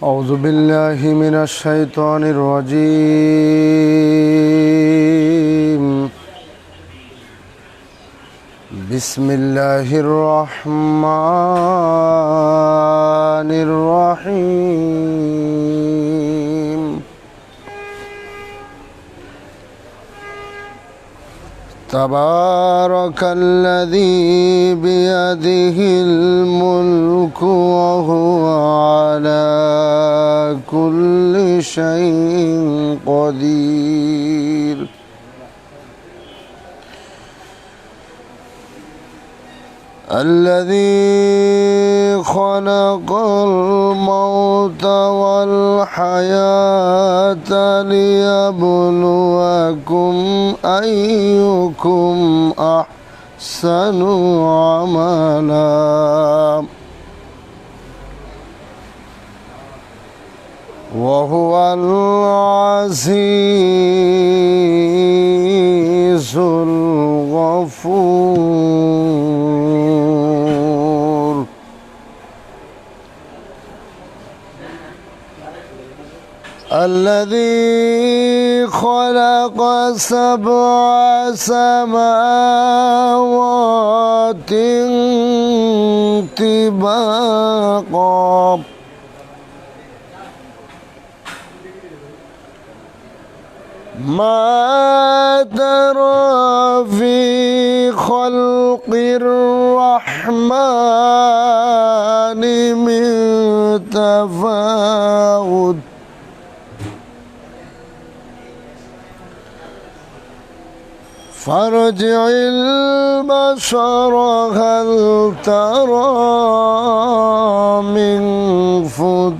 أعوذ بالله من الشيطان الرجيم. بسم الله الرحمن الرحيم. تبارك الذي بيده الملك وهو على كل شيء قدير. الذي خلق الموت والحياة ليبلوكم أيكم أحسن عملا وهو العزيز الغفور. الذي خلق 7 سماوات طباقا ما ترى في خلق الرحمن من تفاوت فارجع البصر هل ترى من فطور.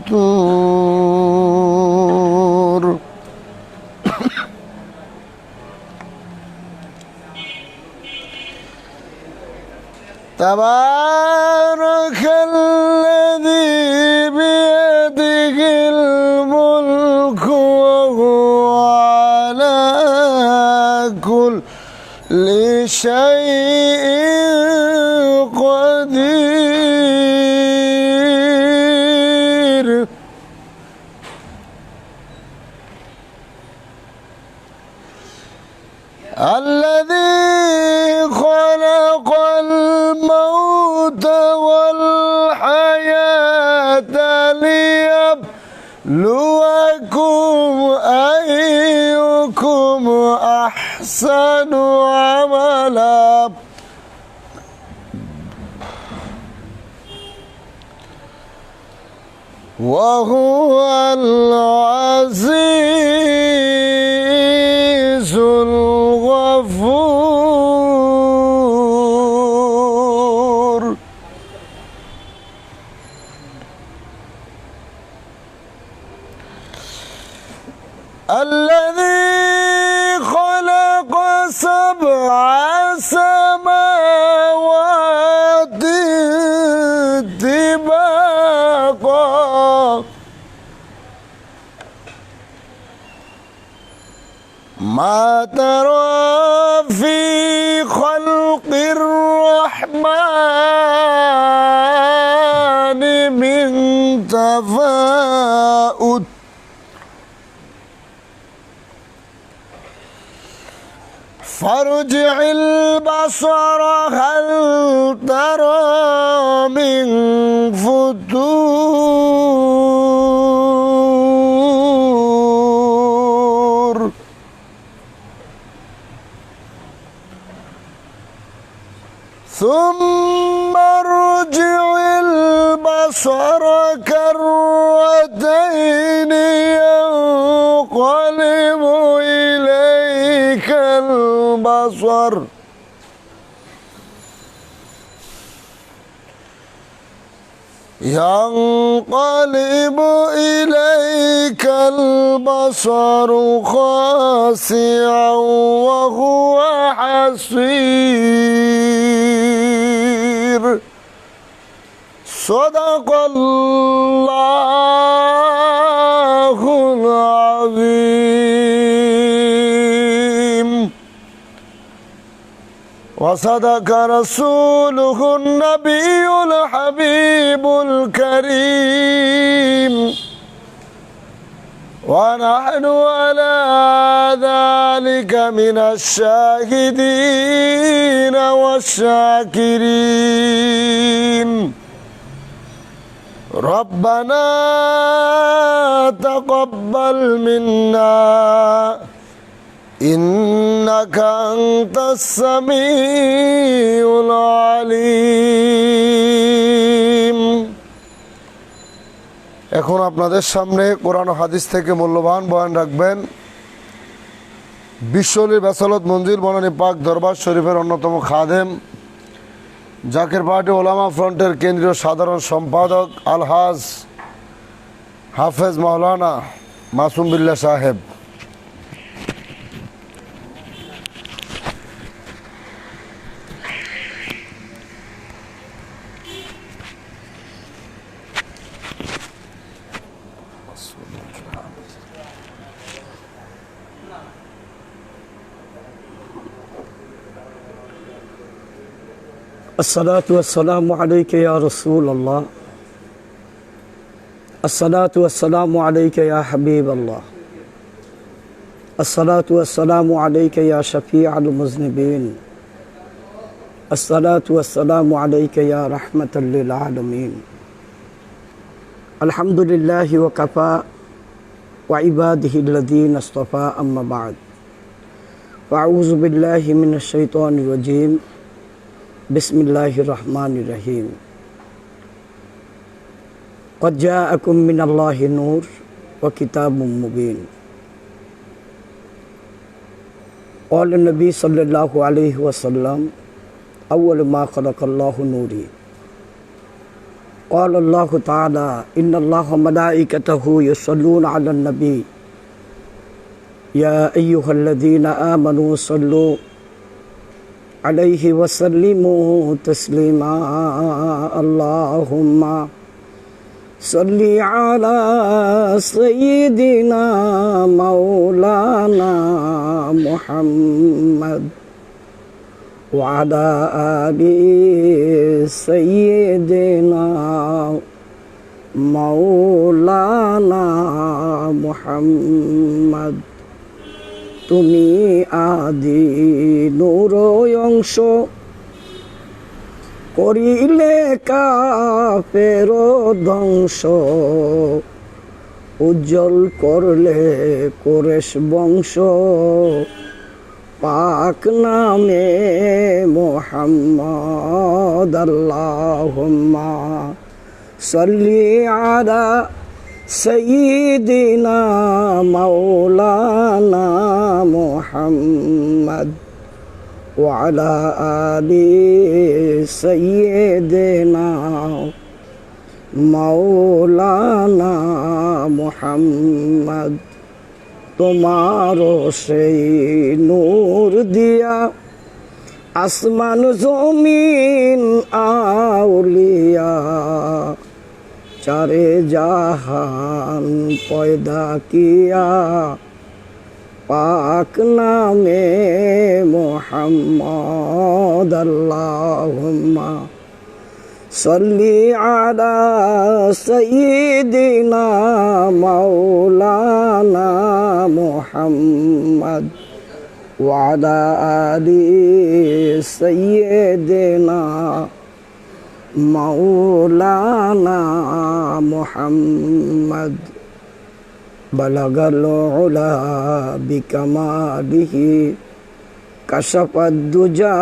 تبارك الذي بيده الملك وهو على كل شيء قدير. الذي خلق الموت والحياة ليبلوكم أيكم أحسن عملا وهو العزيز الغفور. الذي خلق 7 سماوات طباقا ما ترى في خلق الرحمن من تفاوت فارجع البصر هل ترى من فطور. ثم ارجع البصر كرتين ينقلب إليك البصر خاسعا وهو حسير. صدق الله العظيم وصدق رسوله النبي الحبيب الكريم ونحن على ذلك من الشاهدين والشاكرين ربنا تقبل منا إنك أنت السميع العليم। এখন আপনাদের সামনে কোরআন ও হাদিস থেকে মূল্যবান বয়ান রাখবেন বিশ্বলীর বেসালত মঞ্জিল বনানী পাক দরবার শরীফের অন্যতম খাদেম জাকের পার্টি ওলামা ফ্রন্টের কেন্দ্রীয় সাধারণ সম্পাদক আলহাজ হাফেজ মাওলানা মাসুম বিল্লাহ সাহেব। الصلاة والسلام عليك يا رسول الله الصلاة والسلام عليك يا حبيب الله الصلاة والسلام عليك يا شفيع المذنبين الصلاة والسلام عليك يا رحمة للعالمين الحمد لله وكفى وعباده الذين اصطفى أما بعد فأعوذ بالله من الشيطان الرجيم بسم الله الرحمن الرحيم قد جاءكم من الله نور وكتاب مبين قال النبي صلى الله عليه وسلم أول ما خلق الله نوري قال الله تعالى إن الله وملائكته يصلون على النبي يا أيها الذين آمنوا صلوا عليه وسلموا تسليما اللهم صل على سيدنا مولانا محمد وعلى آل سيدنا مولانا محمد তুমি আদি নূর অংশ করিলে কাফের ধ্বংস উজ্জ্বল করলে কোরেশ বংশ পাক নামে মুহাম্মদ আল্লাহুম্মা সাল্লি আলা سيدنا مولانا محمد وعلى آل سيدنا مولانا محمد তোমারও সেই নূর দিয়া আসমান জমিন আউলিয়া চারে জাহান পয়দা কিয়া পাক নামে মুহাম্মদ আল্লাহুম্মা সাল্লি আলা সাইয়্যিদিনা মাওলানা মুহাম্মদ ওয়া আলা আলি সাইয়্যিদিনা مولانا محمد بلغ العلا بكماله كشف الدجى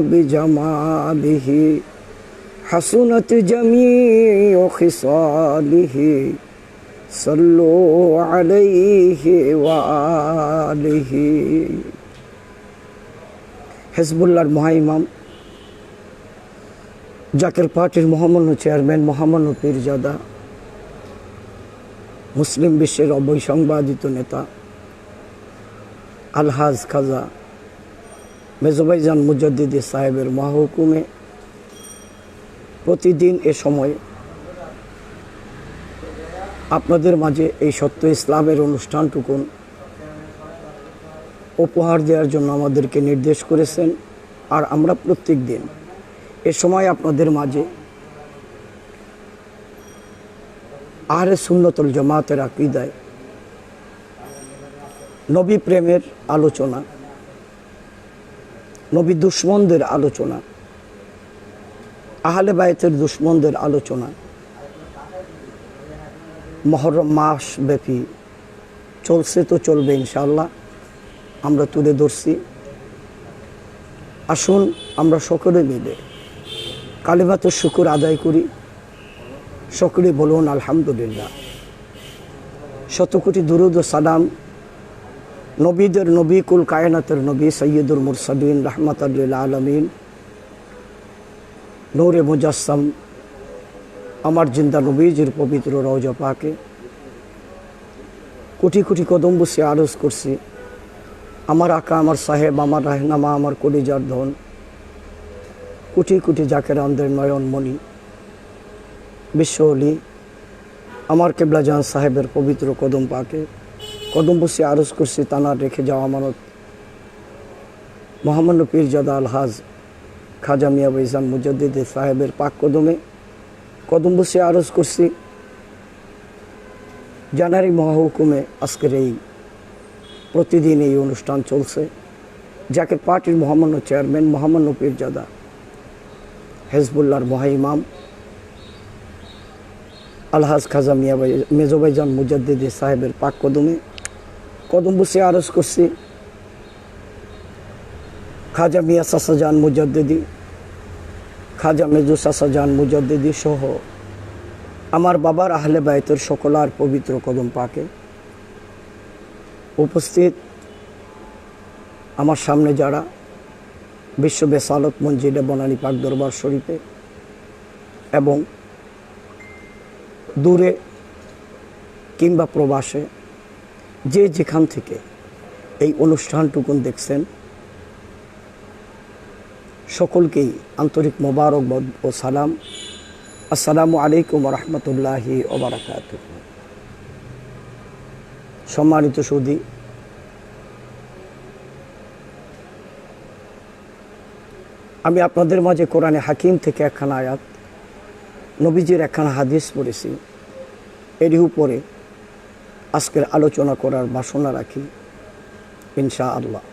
بجماله حسنت جميع خصاله صلوا عليه وآله حزب الله المهيمن জাকের পার্টির মহামান্য চেয়ারম্যান মহামান্য পীরজাদা মুসলিম বিশ্বের অবৈসংবাদিত নেতা আলহাজ খাজা মেজবাইজান মুজাদ্দিদি সাহেবের মহাহুকুমে প্রতিদিন এ সময় আপনাদের মাঝে এই সত্য ইসলামের অনুষ্ঠানটুকুন উপহার দেওয়ার জন্য আমাদেরকে নির্দেশ করেছেন। আর আমরা প্রত্যেক দিন এ সময় আপনাদের মাঝে আহলে সুন্নতুল জামাতের আকীদায় নবী প্রেমের আলোচনা, নবী দুশ্মনদের আলোচনা, আহলে বায়তের দুশ্মনদের আলোচনা মুহররম মাস ব্যাপী চলছে, তো চলবে ইনশাআল্লাহ। আমরা তুলে ধরছি। আসুন আমরা সকলে মিলে কালিমাতুশ শুকর আদায় করি। সকলে বলুন আলহামদুলিল্লাহ। শতকোটি দুরুদ ও সালাম নবীদের নবী, কুল কায়নাতের নবী, সৈয়দুল মুরসালিন, রাহমাতাল লিল আলামিন, নূরে মুজাসসাম আমার জিন্দা নবীজির পবিত্র রওজা পাকে কোটি কোটি কদম বসে আরজ করছি, আমার আকা, আমার সাহেব, আমার রাহনামা, আমার কলিজার ধন, কোটি কোটি জাকেরানদের নয়নমণি বিশ্বলি আমার কেবলাজান সাহেবের পবিত্র কদম পাকে কদম বসে আরজ করছি তানার রেখে যাওয়া আমানত মহামান্য পীরজাদা আলহাজ খাজা মিয়া ভাইজান মুজাদ্দিদ সাহেবের পাক কদমে কদম বসে আরজ করছি। জানুয়ারি মহাহুকুমে আজকের এই প্রতিদিন এই অনুষ্ঠান চলছে। জাকের পার্টির মহামান্য চেয়ারম্যান মহামান্য পীরজাদা হেজবুল্লাহর মহাইমাম আলহাজ খাজা মিয়া মেজো ভাইজান মুজাদ্দিদ সাহেবের পাক কদমে কদম বসে আরজ করছি। খাজা মিয়া সাসাজান মুজাদ্দিদি, খাজা মেজু সাসাজান মুজাদ্দিদি সহ আমার বাবার আহলে বায়তের সকলার পবিত্র কদম পাকে উপস্থিত আমার সামনে যারা বিশ্ব বেসালত মঞ্জিলে বনানী পাক দরবার শরীফে এবং দূরে কিংবা প্রবাসে যে যেখান থেকে এই অনুষ্ঠানটুকুন দেখছেন সকলকেই আন্তরিক মোবারকবাদ ও সালাম। আসসালামু আলাইকুম ওয়া রাহমাতুল্লাহি ওয়া বারাকাতুহু। সম্মানিত সুধী, আমি আপনাদের মাঝে কোরআনে হাকিম থেকে একখানা আয়াত, নবীজির একখানা হাদিস পড়েছি। এরই উপরে আজকের আলোচনা করার বাসনা রাখি ইনশাআল্লাহ।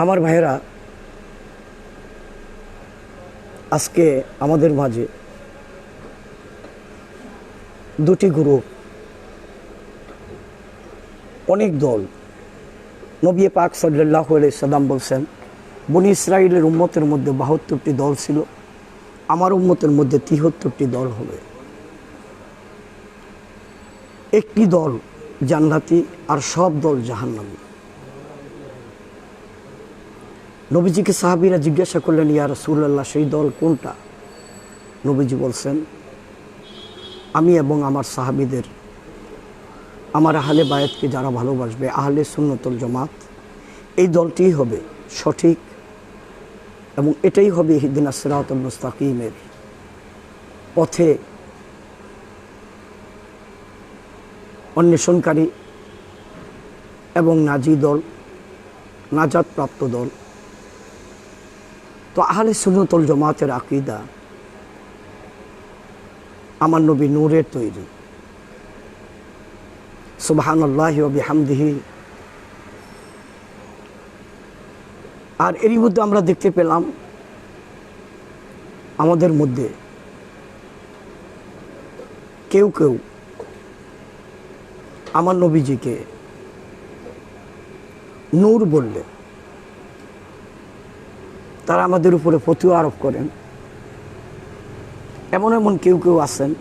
আমার ভাইয়েরা, আজকে আমাদের মাঝে দুটি গ্রুপ, অনেক দল। নবী পাক সাল্লাল্লাহু আলাইহি সাল্লাম বলছেন, বনি ইসরাইলের উম্মতের মধ্যে ৭২টি দল ছিল, আমার উম্মতের মধ্যে ৭৩টি দল হবে। একটি দল জান্নাতি আর সব দল জাহান্নামী। নবীজিকে সাহাবীরা জিজ্ঞাসা করলেন, ইয়া রাসূলুল্লাহ, সেই দল কোনটা? নবীজি বলছেন, আমি এবং আমার সাহাবীদের, আমার আহলে বায়াতকে যারা ভালোবাসবে, আহলে সুন্নাতুল জামাত, এই দলটিই হবে সঠিক এবং এটাই হবে ইহদিনাস সিরাতাল মুস্তাকিমের পথে অন্বেষণকারী এবং নাজি দল, নাজাত প্রাপ্ত দল। তো আহলে সুন্নাতুল জামাতের আকীদা, আমার নবী নূরের তৈরি, সুবহানাল্লাহি ওয়া বিহামদিহি। আর এরই মধ্যে আমরা দেখতে পেলাম আমাদের মধ্যে কেউ কেউ আমার নবীজিকে নূর বললে তারা আমাদের উপরে ফতোয়া আরোপ করেন। এমন এমন কেউ কেউ আছেন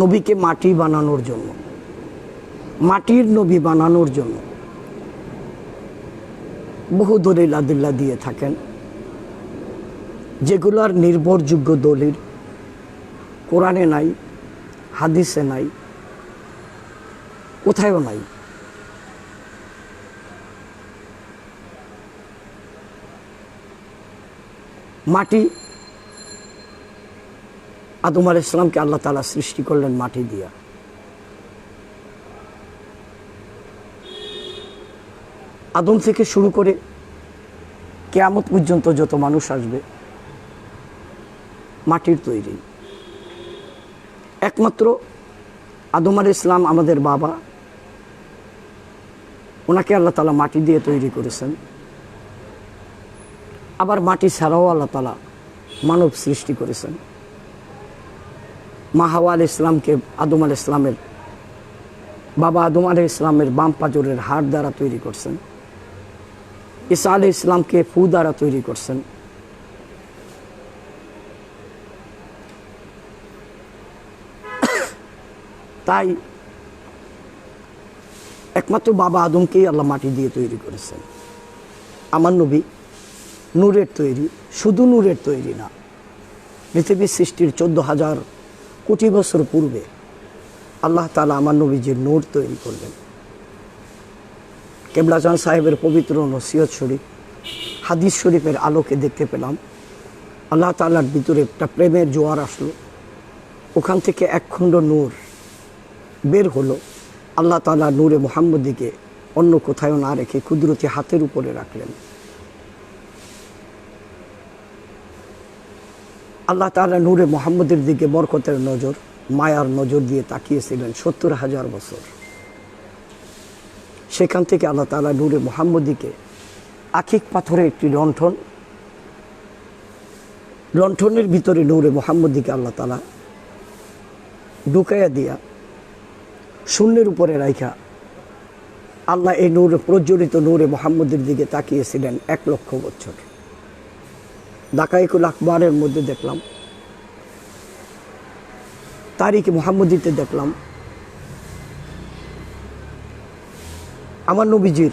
নবীকে মাটি বানানোর জন্য, মাটির নবী বানানোর জন্য বহু দলিল আদিল্লা দিয়ে থাকেন, যেগুলোর নির্ভরযোগ্য দলিল কোরআনে নাই, হাদিসে নাই, কোথায়ও নাই। মাটি, আদম আলাইহিস সালামকে আল্লাহ তাআলা সৃষ্টি করলেন মাটি দিয়া। আদম থেকে শুরু করে কিয়ামত পর্যন্ত যত মানুষ আসবে মাটির তৈরি। একমাত্র আদম আলাইহিস সালাম আমাদের বাবা, ওনাকে আল্লাহ তাআলা মাটি দিয়ে তৈরি করেছেন। আবার মাটি ছাড়াও আল্লাহ তাআলা মানব সৃষ্টি করেছেন। মা হাওয়া আলাইহিস সালামকে আদম আলাইহিস সালামের বাবা আদম আলাইহিস সালামের বাম পাঁজরের হাড় দ্বারা তৈরি করছেন। ঈসা আলাইহিস সালামকে ফু দ্বারা তৈরি করছেন। তাই একমাত্র বাবা আদমকেই আল্লাহ মাটি দিয়ে তৈরি করেছেন। আমার নবী নূরের তৈরি, শুধু নূরের তৈরি না, পৃথিবীর সৃষ্টির 14,000 কোটি বছর পূর্বে আল্লাহ তাআলা আমার নবীজির নূর তৈরি করলেন। কেবলাজান সাহেবের পবিত্র নসিহত শরীফ, হাদিস শরীফের আলোকে দেখতে পেলাম আল্লাহ তাআলার ভিতরে একটা প্রেমের জোয়ার আসলো। ওখান থেকে এক খণ্ড নূর বের হলো। আল্লাহ তাআলা নূরে মুহাম্মদীকে অন্য কোথাও না রেখে কুদরতি হাতের উপরে রাখলেন। আল্লাহ তাআলা নূরে মুহাম্মদের দিকে বরকতের নজর, মায়ার নজর দিয়ে তাকিয়েছিলেন 70,000 বছর। সেখান থেকে আল্লাহ তাআলা নূরে মুহাম্মদীকে আখিক পাথরের একটি লণ্ঠনের ভিতরে নূরে মুহাম্মদীকে আল্লাহ তাআলা ঢুকাইয়া দিয়া শূন্যের উপরে রাইখা আল্লাহ এই নূরে প্রজ্বলিত নূরে মুহাম্মদের দিকে তাকিয়েছিলেন 1,00,000 বছর। দাকাইকুল আকবারের মধ্যে দেখলাম, তারিখে মুহাম্মদীতে দেখলাম আমার নবীজির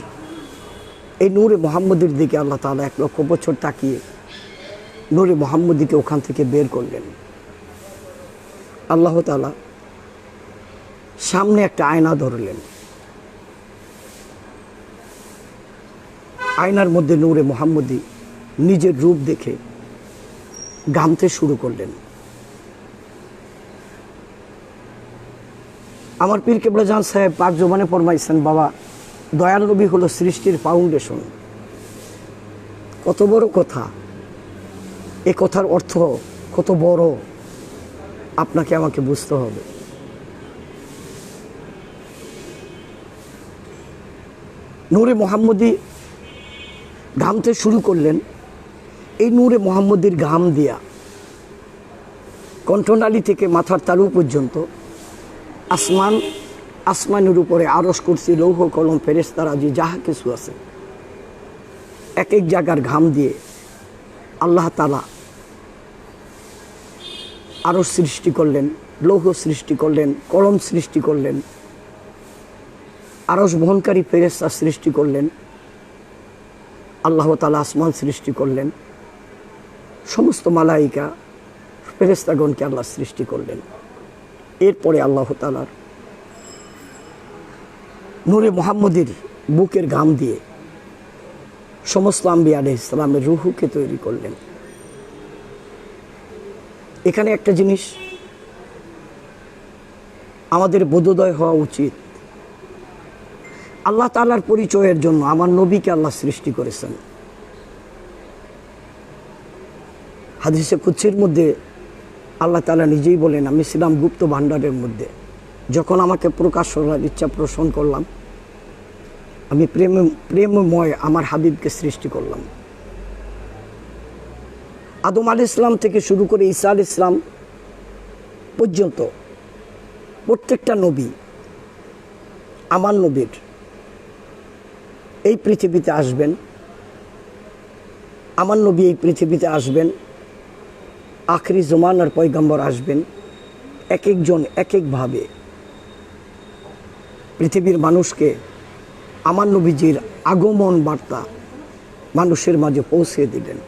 এই নূরে মুহাম্মদের দিকে আল্লাহ তাআলা 1,00,000 বছর তাকিয়ে নূরে মুহাম্মদীকে ওখান থেকে বের করলেন। আল্লাহ তাআলা সামনে একটা আয়না ধরলেন। আয়নার মধ্যে নূরে মুহাম্মদী নিজের রূপ দেখে ঘামতে শুরু করলেন। আমার পীর কেবলাজান সাহেব পাক জবানে ফরমাইছেন, বাবা দয়াল নবী হলো সৃষ্টির ফাউন্ডেশন। কত বড় কথা! এ কথার অর্থ কত বড় আপনাকে আমাকে বুঝতে হবে। নূরে মুহাম্মদী ঘামতে শুরু করলেন। এই নূরে মুহাম্মদীর ঘাম দিয়া কণ্ঠনালী থেকে মাথার তালু পর্যন্ত আসমানের উপরে আরশ, কুরসি, লৌহ কলম, ফেরেশতারাজি যাহা কিছু আছে এক এক জায়গার ঘাম দিয়ে আল্লাহ তাআলা আরশ সৃষ্টি করলেন, লৌহ সৃষ্টি করলেন, কলম সৃষ্টি করলেন, আরশ বহনকারী ফেরেশতা সৃষ্টি করলেন, আল্লাহ তাআলা আসমান সৃষ্টি করলেন, সমস্ত মালাইকা ফেরেশতাগণকে আল্লাহ সৃষ্টি করলেন। এরপরে আল্লাহ তাআলার নূরে মুহাম্মদীর বুকের ঘাম দিয়ে সমস্ত আম্বিয়া আলাইহিস সালামের রূহকে তৈরি করলেন। এখানে একটা জিনিস আমাদের বোধোদয় হওয়া উচিত, আল্লাহ তাআলার পরিচয়ের জন্য আমার নবীকে আল্লাহ সৃষ্টি করেছেন। হাদিসে কুদসির মধ্যে আল্লাহ তাআলা নিজেই বলেন, আমি ছিলাম গুপ্ত ভাণ্ডারের মধ্যে, যখন আমাকে প্রকাশ করার ইচ্ছা পোষণ করলাম, আমি প্রেমময় আমার হাবিবকে সৃষ্টি করলাম। আদম আলাইহিস সালাম থেকে শুরু করে ঈসা আলাইহিস সালাম পর্যন্ত প্রত্যেকটা নবী আমার নবীর এই পৃথিবীতে আসবেন, আমার নবী এই পৃথিবীতে আসবেন, আখরি জমানার পয়গম্বর আসবেন, এক একজন এক একভাবে পৃথিবীর মানুষকে আমার নবীজির আগমন বার্তা মানুষের মাঝে পৌঁছে দিলেন।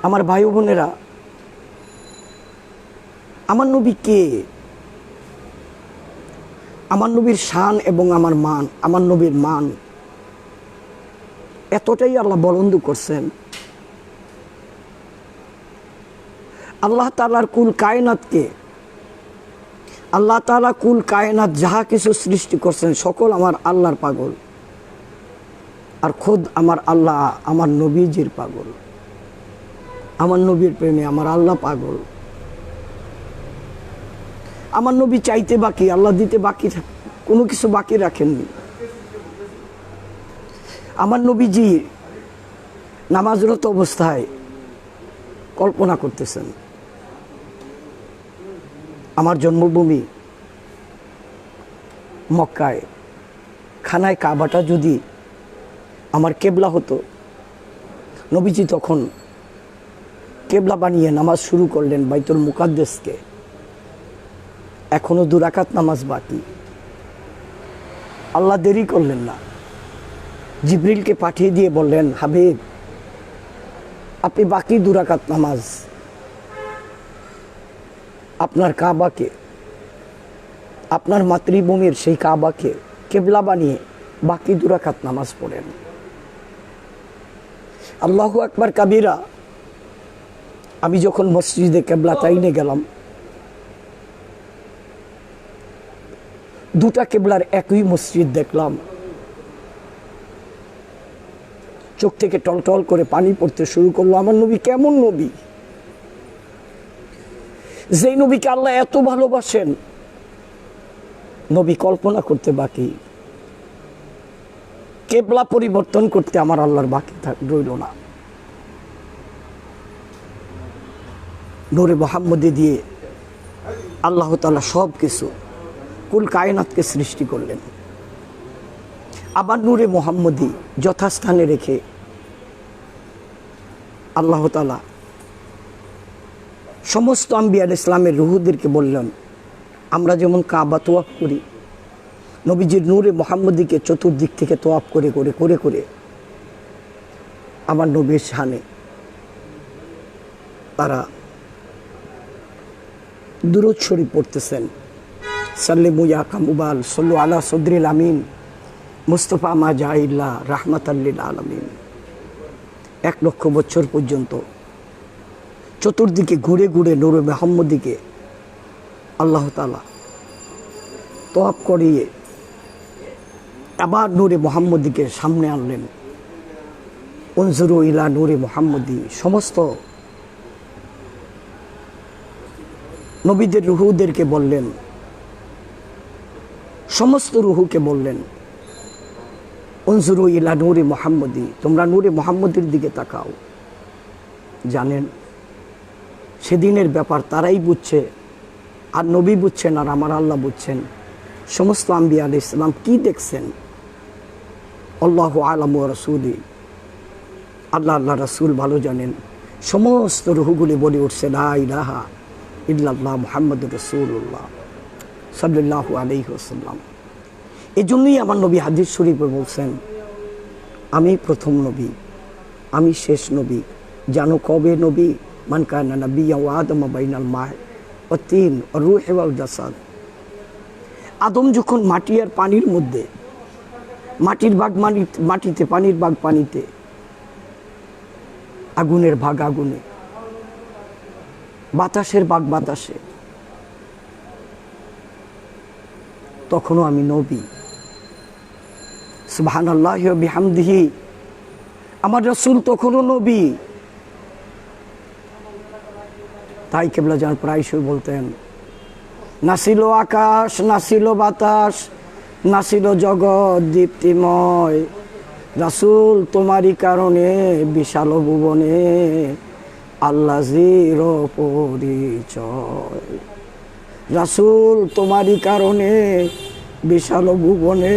আমার ভাই বোনেরা, আমার নবী কে? আমার নবীর শান এবং আমার নবীর মান এতটাই আল্লাহ বলন্দ করছেন। আল্লাহ তাআলার কুল কায়নাতকে, আল্লাহ তাআলা কুল কায়নাত যাহা কিছু সৃষ্টি করছেন সকল আমার আল্লাহর পাগল, আর খোদ আমার আল্লাহ আমার নবীজির পাগল। আমার নবীর প্রেমে আমার আল্লাহ পাগল। আমার নবী চাইতে বাকি, আল্লাহ দিতে বাকি, কোনো কিছু বাকি রাখেননি। আমার নবীজি নামাজরত অবস্থায় কল্পনা করতেছেন, আমার জন্মভূমি মক্কায় খানায় কাবাটা যদি আমার কেবলা হতো। নবীজি তখন কেবলা বানিয়ে নামাজ শুরু করলেন বাইতুল মুকাদ্দাসকে। এখনো 2 রাকাত নামাজ বাকি। আল্লাহ দেরি করলেন না, জিবরিলকে পাঠিয়ে দিয়ে বললেন, হাবিব আপনি বাকি 2 রাকাত নামাজ আপনার কাবাকে, আপনার মাতৃভূমির সেই কাবাকে কেবলা বানিয়ে বাকি 2 রাকাত নামাজ পড়েন। আল্লাহু আকবার কাবীরা। আমি যখন মসজিদে কেবলা তাইনে গেলাম, 2টা কেবলার একই মসজিদ দেখলাম। চোখ থেকে টলটল করে পানি পড়তে শুরু করলো। আমার নবী কেমন নবী, যেই নবীকে আল্লাহ এত ভালোবাসেন, নবী কল্পনা করতে বাকি, কেবলা পরিবর্তন করতে আমার আল্লাহর বাকি রইল না। নূরে মুহাম্মদী দিয়ে আল্লাহ তাআলা সব কিছু কুল কায়নাতকে সৃষ্টি করলেন। আবার নূরে মুহাম্মদী যথাস্থানে রেখে আল্লাহ তাআলা সমস্ত আম্বিয়া ইসলামের রুহুদেরকে বললেন, আমরা যেমন কাবা তোয়াফ করি, নবীজির নূরে মুহাম্মদীকে চতুর্দিক থেকে তোয়াফ করে করে করে করে আমার নবীর শানে তারা দুরূদ শরীফ পড়তেছেন। সাল্লিমু ইয়া কামুবাল সাল্লু আলা সদরিল আমিন মুস্তাফা মা জাইল্লা রাহমাতাল লিল আলামিন। 1 লক্ষ বছর পর্যন্ত চতুর্দিকে ঘুরে ঘুরে নূরে মুহাম্মদীকে আল্লাহ তাআলা তোয়াফ করিয়ে আবার নূরে মুহাম্মদীকে সামনে আনলেন। উনজুরু ইলা নূরে মুহাম্মদী। সমস্ত নবীদের রুহুদেরকে বললেন, সমস্ত রুহুকে বললেন, উনজুরু ইলা নূরে মুহাম্মদী, তোমরা নূরে মুহাম্মদীর দিকে তাকাও। জানেন সেদিনের ব্যাপার তারাই বুঝছে, আর নবী বুঝছেন, আর আমার আল্লাহ বুঝছেন। সমস্ত আম্বিয়া আলাইহিস সালাম কি দেখছেন, আল্লাহু আ'লামু ওয়া রাসূলি, আল্লাহ রাসূল ভালো জানেন। সমস্ত রুহুগুলি বলে উঠছে, লা ইলাহা ইল্লাল্লাহ মুহাম্মাদুর রাসূলুল্লাহ সাল্লাল্লাহু আলাইহি ওয়াসাল্লাম। এজন্যই আমার নবী হাদিস শরীফে বলছেন, আমি প্রথম নবী, আমি শেষ নবী। জানো কবে নবী? মান কানা নাবিয়্যান ওয়া আদমা বাইনাল মা ওয়া তিন ওয়া রূহি ওয়াল জাসাদ। আদম যখন মাটি আর পানির মধ্যে, মাটির ভাগ মাটিতে, পানির ভাগ পানিতে, আগুনের ভাগ আগুনে, বাতাসের ভাগ বাতাসে, তখনও আমি নবী। সুবহানাল্লাহি ওয়া বিহামদিহি। আমার রাসূল তখনও নবী। তাই কেবলা জান প্রায়শই বলতেন, নাছিল আকাশ, নাছিল বাতাস, নাছিল জগৎ দীপ্তিময়, রাসূল তোমারই কারণে বিশাল ভুবনে আল্লাহর পরিচয়। রাসূল তোমারই কারণে বিশাল ভুবনে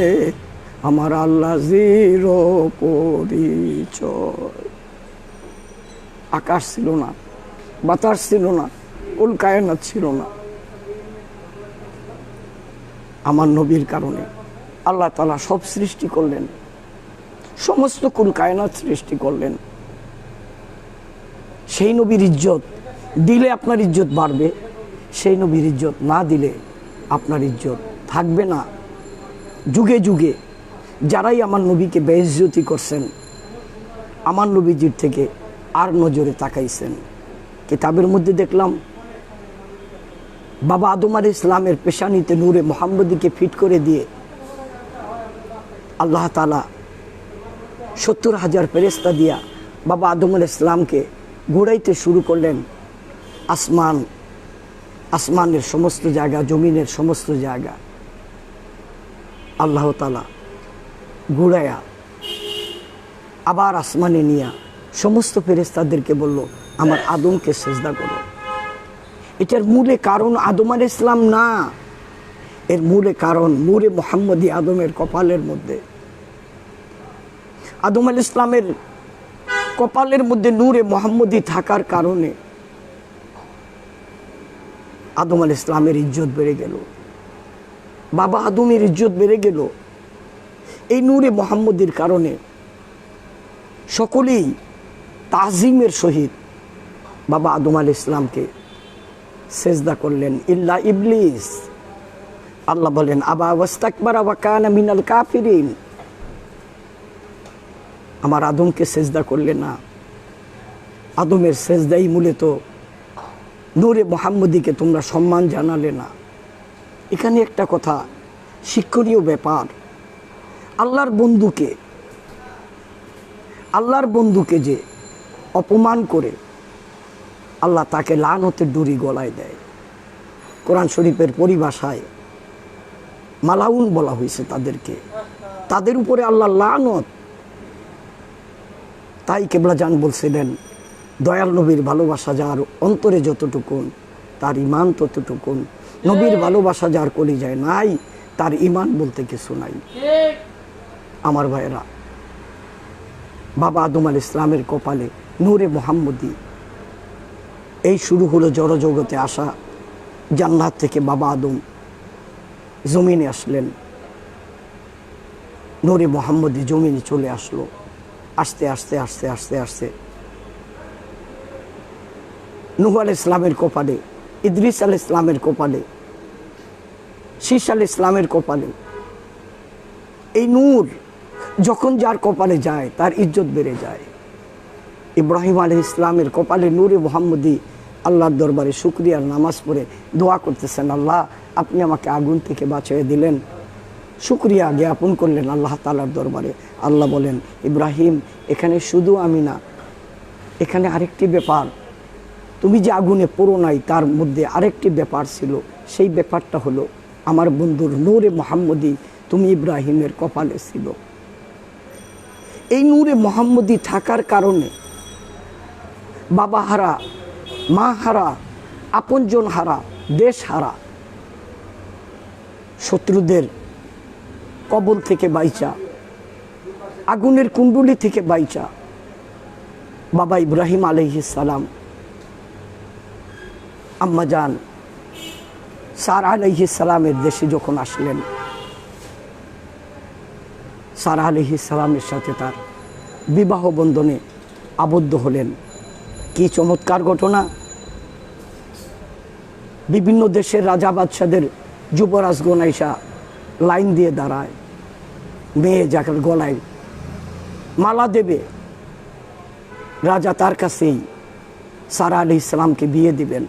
আমার আল্লাহর পরিচয়। আকাশ ছিল না, বাতাস ছিল না, কুল কায়নাত ছিল না। আমার নবীর কারণে আল্লাহ তাআলা সব সৃষ্টি করলেন, সমস্ত কুল কায়নাত সৃষ্টি করলেন। সেই নবীর ইজ্জত দিলে আপনার ইজ্জত বাড়বে, সেই নবীর ইজ্জত না দিলে আপনার ইজ্জত থাকবে না। যুগে যুগে যারাই আমার নবীকে বেইজ্জতি করছেন, আমার নবীজির থেকে আর নজরে তাকাইছেন। কিতাবের মধ্যে দেখলাম, বাবা আদম আলাইহিস সালামের পেশানিতে নূরে মুহাম্মদীকে ফিট করে দিয়ে আল্লাহ তাআলা 70,000 ফেরেশতা দিয়া বাবা আদম আলাইহিস সালামকে ঘোরাইতে শুরু করলেন। আসমান আসমানের সমস্ত জায়গা, জমিনের সমস্ত জায়গা আল্লাহ তাআলা ঘুরাইয়া আবার আসমানে নিয়া সমস্ত ফেরেশতাদেরকে বলল, আমার আদমকে সেজদা করো। এটার মূলে কারণ আদম আলাইহিস সালাম না, এর মূলে কারণ নূরে মুহাম্মদী আদমের কপালের মধ্যে। আদম আলাইহিস সালামের কপালের মধ্যে নূরে মুহাম্মদী থাকার কারণে আদম আলাইহিস সালামের ইজ্জত বেড়ে গেল, বাবা আদমের ইজ্জত বেড়ে গেল। এই নূরে মুহাম্মদীর কারণে সকলেই তাজিমের সহিত বাবা আদম আলাইহিস সালামকে সেজদা করলেন, ইল্লা ইবলিস। আল্লাহ বলেন, আবা ওয়াস্তাকবারা ওয়া কানা মিনাল কাফিরিন। আমার আদমকে সেজদা করলে না। আদমের সেজদাই মূলত নূরে মুহাম্মদীকে তোমরা সম্মান জানালে না। এখানে একটা কথা শিক্ষণীয় ব্যাপার, আল্লাহর বন্ধুকে যে অপমান করে আল্লাহ তাকে লানতের ডুরি গলায় দেয়। কোরআন শরীফের পরিভাষায় মালাউন বলা হয়েছে তাদেরকে, তাদের উপরে আল্লাহ লানত। তাই কেবলাজান বলছিলেন, দয়াল নবীর ভালোবাসা যার অন্তরে যতটুকুন তার ঈমান ততটুকুন, নবীর ভালোবাসা যার কলিজায় নাই তার ঈমান বলতে কিছু নাই। আমার ভাইয়েরা, বাবা আদম আলাইহিস সালামের কপালে নূরে মুহাম্মদী, এই শুরু হলো জড়জগতে আসা। জান্নাত থেকে বাবা আদম জমিনে আসলেন, নূরে মুহাম্মদী জমিনে চলে আসলো। আস্তে আস্তে আস্তে আস্তে আস্তে নূহ আলাইহিস সালামের কপালে, ইদ্রিস আলাইহিস সালামের কপালে, শীস আলাইহিস সালামের কপালে, এই নূর যখন যার কপালে যায় তার ইজ্জত বেড়ে যায়। ইব্রাহিম আলাইহিস সালামের কপালে নূরে মুহাম্মদী আল্লাহর দরবারে শুকরিয়ার নামাজ পড়ে দোয়া করতেছেন, আল্লাহ আপনি আমাকে আগুন থেকে বাঁচিয়ে দিলেন। শুকরিয়া জ্ঞাপন করলেন আল্লাহ তাআলার দরবারে। আল্লাহ বলেন, ইব্রাহিম এখানে শুধু আমি না, এখানে আরেকটি ব্যাপার, তুমি যে আগুনে পড়ো নাই তার মধ্যে আরেকটি ব্যাপার ছিল। সেই ব্যাপারটা হলো আমার বন্ধুর নূরে মুহাম্মদী তুমি ইব্রাহিমের কপালে ছিল। এই নূরে মুহাম্মদী থাকার কারণে বাবা হারা, মা হারা, আপনজন হারা, দেশ হারা, শত্রুদের কবল থেকে বাইচা, আগুনের কুণ্ডলী থেকে বাইচা বাবা ইব্রাহিম আলাইহিস সালাম আম্মাজান সারা আলাইহিস সালামের দেশে যখন আসলেন, সারা আলাইহিস সালামের সাথে তার বিবাহ বন্ধনে আবদ্ধ হলেন। কি চমৎকার ঘটনা! বিভিন্ন দেশের রাজা বাদশাদের যুবরাজগণ আইসা লাইন দিয়ে দাঁড়ায়, মেয়ে যাকে গলায় মালা দেবে, রাজা তার কাছেই সারা আলাইহিস সালামকে বিয়ে দিবেন।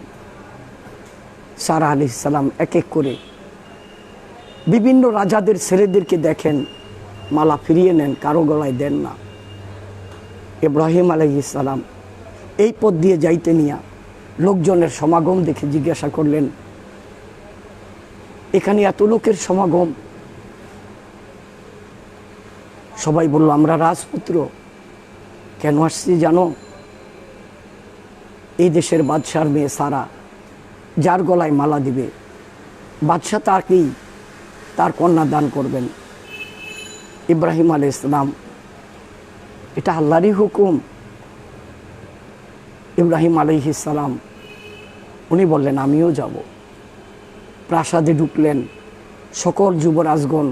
সারা আলাইহিস সালাম এক এক করে বিভিন্ন রাজাদের ছেলেদেরকে দেখেন, মালা ফিরিয়ে নেন, কারো গলায় দেন না। ইব্রাহিম আলাইহিস সালাম এই পথ দিয়ে যাইতে নিয়া লোকজনের সমাগম দেখে জিজ্ঞাসা করলেন, এখানে এত লোকের সমাগম? সবাই বলল, আমরা রাজপুত্র। কেন আসছি জানো? এই দেশের বাদশার মেয়ে সারা, যার গলায় মালা দিবে বাদশাহ তাকেই তার কন্যা দান করবেন। ইব্রাহিম আলাইহিস সালাম, এটা আল্লাহরই হুকুম। ইব্রাহিম আলাইহিস সালাম উনি বললেন, আমিও যাব। প্রাসাদে ঢুকলেন, সকল যুবরাজগণ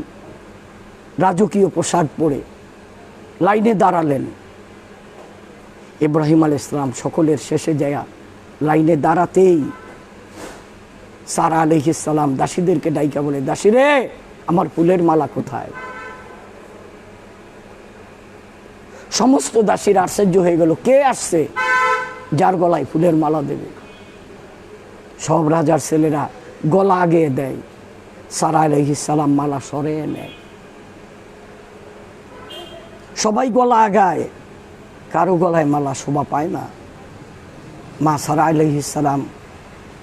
রাজকীয় পোশাক পরে লাইনে দাঁড়ালেন। ইব্রাহিম আলাইহিস সালাম সকলের শেষে যায় লাইনে দাঁড়াতেই সারা আলাইহিস সালাম দাসীদেরকে ডাইকা বলে, দাসীরে আমার ফুলের মালা কোথায়? সমস্ত দাসীরা আশ্চর্য হয়ে গেল, কে আসছে যার গলায় ফুলের মালা দেবে? সব রাজার ছেলেরা গলা আগিয়ে দেয়, সারা আলাইহিস সালাম মালা সরিয়ে নেয়। সবাই গলা আগায়, কারো গলায় মালা শোভা পায় না। মা সারা আলাইহিস সালাম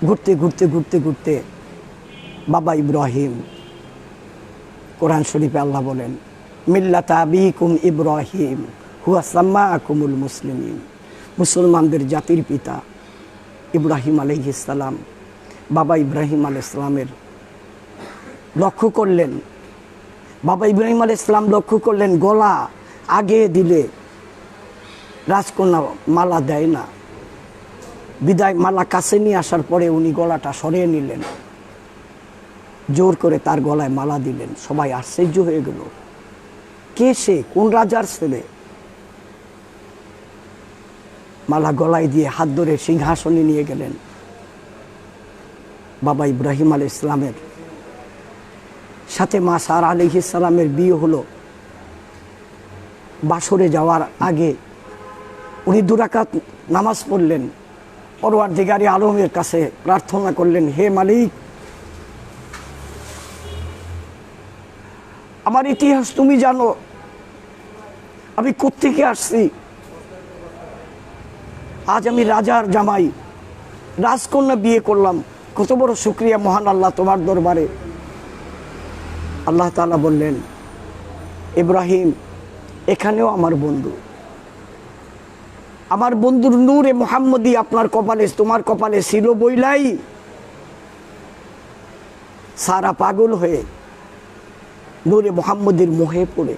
ঘুরতে ঘুরতে ঘুরতে ঘুরতে বাবা ইব্রাহিম, কোরআন শরীফে আল্লাহ বলেন মিল্লাতা আবিকুম ইব্রাহিম হুয়া সাম্মাকুমুল মুসলিমিন, মুসলমানদের জাতির পিতা ইব্রাহিম আলাইহিস সালাম। বাবা ইব্রাহিম আলাইহিস সালামের লক্ষ্য করলেন, বাবা ইব্রাহিম আলাইহিস সালাম লক্ষ্য করলেন গলা আগে দিলে রাজকন্যা মালা দেয় না, বিদায় মালা কাছে নিয়ে আসার পরে উনি গলাটা সরিয়ে নিলেন, জোর করে তার গলায় মালা দিলেন। সবাই আশ্চর্য হয়ে গেল, কে সে, কোন রাজার ছেলে? মালা গলায় দিয়ে হাত ধরে সিংহাসনে নিয়ে গেলেন। বাবা ইব্রাহিম আলাইহিস সালামের সাথে মা সারা আলাইহিস সালামের বিয়ে হলো। বাসরে যাওয়ার আগে উনি 2 রাকাত নামাজ পড়লেন, পরওয়ারদিগারে আলমের কাছে প্রার্থনা করলেন, হে মালিক, আমার ইতিহাস তুমি জানো, আমি কোত্থেকে আসছি, আজ আমি রাজার জামাই, রাজকন্যা বিয়ে করলাম, কত বড় শুকরিয়া মহান আল্লাহ তোমার দরবারে। আল্লাহ তাআলা বললেন, ইব্রাহিম এখানেও আমার বন্ধু, আমার বন্ধুর নূরে মুহাম্মদী আপনার কপালে, তোমার কপালে ছিল বইলাই সারা পাগল হয়ে নূরে মুহাম্মদীর মোহে পড়ে,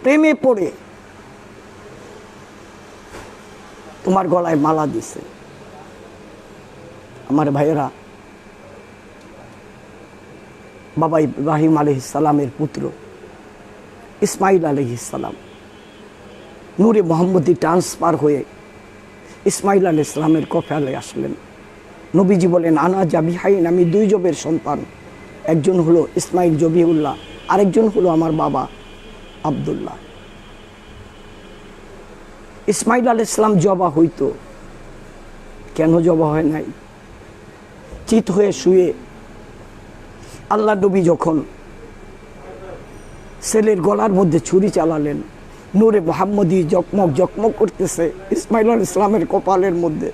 প্রেমে পড়ে তোমার গলায় মালা দিছে। আমার ভাইয়েরা, বাবা ইব্রাহিম আলাইহিস সালামের পুত্র ইসমাইল আলাইহিস সালাম নূরে মুহাম্মদী ট্রান্সফার হয়ে ইসমাইল আলাইহিস সালামের কপালে আসলেন। নবীজি বলেন, আনা জাবিহাইন, আমি 2 জবের সন্তান, একজন হলো ইসমাইল জবিউল্লাহ, আরেকজন হলো আমার বাবা আব্দুল্লাহ। ইসমাইল আলাইহিস সালাম জবা হইতো, কেন জবা হয় নাই? চিত হয়ে শুয়ে আল্লাহ নবী যখন ছেলের গলার মধ্যে ছুরি চালালেন, নূরে মুহাম্মদী জকমক জকমক করতেছে ইসমাইল আলাইহিস সালামের কপালের মধ্যে।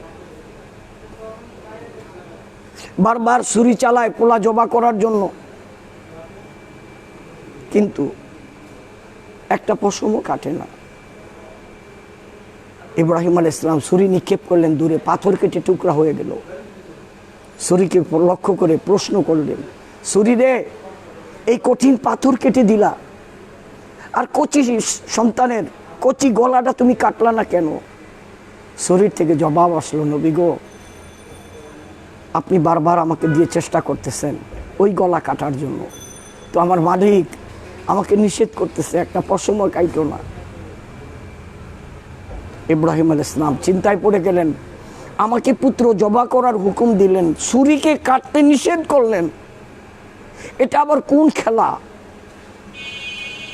বারবার ছুরি চালায় পোলা জবা করার জন্য, কিন্তু একটা পশমও কাটে না। ইব্রাহিম আলাইহিস সালাম ছুরি নিক্ষেপ করলেন দূরে, পাথর কেটে টুকরা হয়ে গেল। ছুরিকে লক্ষ্য করে প্রশ্ন করলেন, ছুরি রে, এই কঠিন পাথর কেটে দিলা, আর কচি সন্তানের কচি গলাটা তুমি কাটলা না কেন? শরীর থেকে জবাব আসলো, নবী গো, আপনি বারবার আমাকে দিয়ে চেষ্টা করতেছেন ওই গলা কাটার জন্য, তো আমার মালিক আমাকে নিষেধ করতেছে, একটা পশমও কাইটো না। ইব্রাহিম আলাইহিস সালাম চিন্তায় পড়ে গেলেন, আমাকে পুত্র জবা করার হুকুম দিলেন, ছুরিকে কাটতে নিষেধ করলেন, এটা আবার কোন খেলা?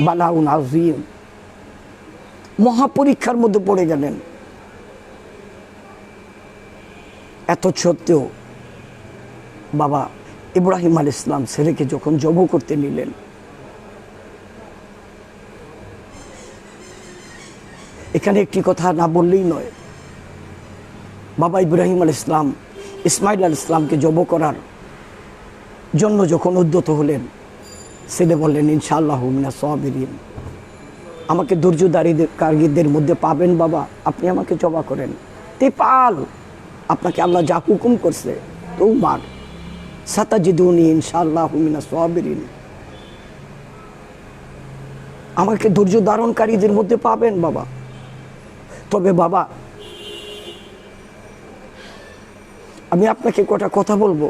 বালাউন আযীম, মহাপরীক্ষার মধ্যে পড়ে গেলেন। এত সত্ত্বেও বাবা ইব্রাহিম আলাইহিস সালাম ছেলেকে যখন জব করতে নিলেন, এখানে একটি কথা না বললেই নয়। বাবা ইব্রাহিম আলাইহিস সালাম ইসমাইল আলাইহিস সালামকে জব করার জন্য যখন উদ্যত হলেন, ছেলে বললেন, ইনশাআল্লাহু মিনাস সাবিরিন, আমাকে ধৈর্যধারীদের মধ্যে পাবেন বাবা, আপনি আমাকে জবা করেন। পাল, আপনাকে আল্লাহ যা হুকুম করছে তো মার, সাতাজিদুনি ইনশাআল্লাহু মিনাস সাবিরিন, আমাকে ধৈর্য ধারণকারীদের মধ্যে পাবেন বাবা। তবে বাবা, আমি আপনাকে কটা কথা বলবো।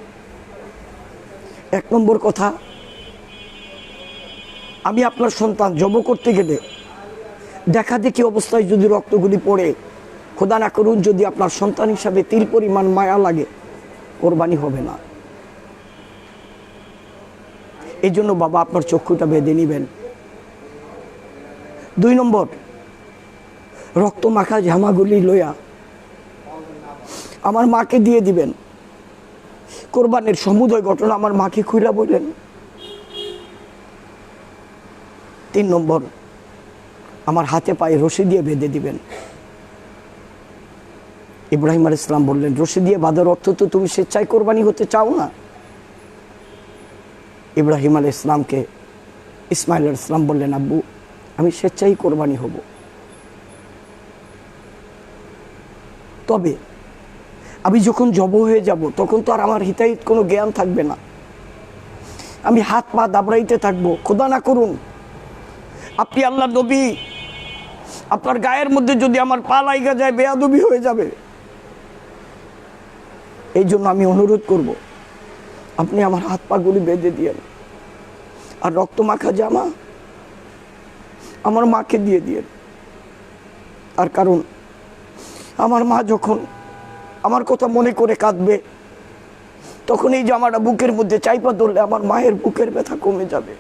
1 নম্বর কথা, আমি আপনার সন্তান জব করতে গেলে দেখা দেখি অবস্থায় যদি রক্তগুলি পড়ে, খোদা না করুন যদি আপনার সন্তান হিসাবে তিল পরিমাণ মায়া লাগে, কোরবানি হবে না। এই জন্য বাবা আপনার চক্ষুটা বেঁধে নিবেন। 2 নম্বর, রক্ত মাখা জামাগুলি লইয়া আমার মাকে দিয়ে দিবেন। কোরবানের সমুদয় ঘটনা আমার মাকে খুইলা বললেন। 3 নম্বর, আমার হাতে পায়ে রশি দিয়ে বেঁধে দিবেন। ইব্রাহিম আলাইহিস সালাম বললেন, রশি দিয়ে বাঁধার অর্থ তো তুমি স্বেচ্ছায় কোরবানি হতে চাও না। ইব্রাহিম আলাইহিস সালামকে ইসমাইল আলাইহিস সালাম বললেন, আব্বু আমি স্বেচ্ছায় কোরবানি হব, তবে আমি যখন জব হয়ে যাব তখন তো আর আমার হিতাহিত কোনো জ্ঞান থাকবে না, আমি হাত পা দাবড়াইতে থাকবো, খোদা না করুন আপনি আল্লাহ নবী, আপনার গায়ের মধ্যে যদি আমার পা লাইগা যায় বেয়াদবি হয়ে যাবে। এই জন্য আমি অনুরোধ করব, আপনি আমার হাত পাগুলি বেঁধে দিয়েন, আর রক্ত মাখা জামা আমার মাকে দিয়ে দিয়েন। আর কারণ আমার মা যখন আমার কথা মনে করে কাঁদবে, তখন এই জামাটা বুকের মধ্যে চাইপা ধরলে আমার মায়ের বুকের ব্যথা কমে যাবে।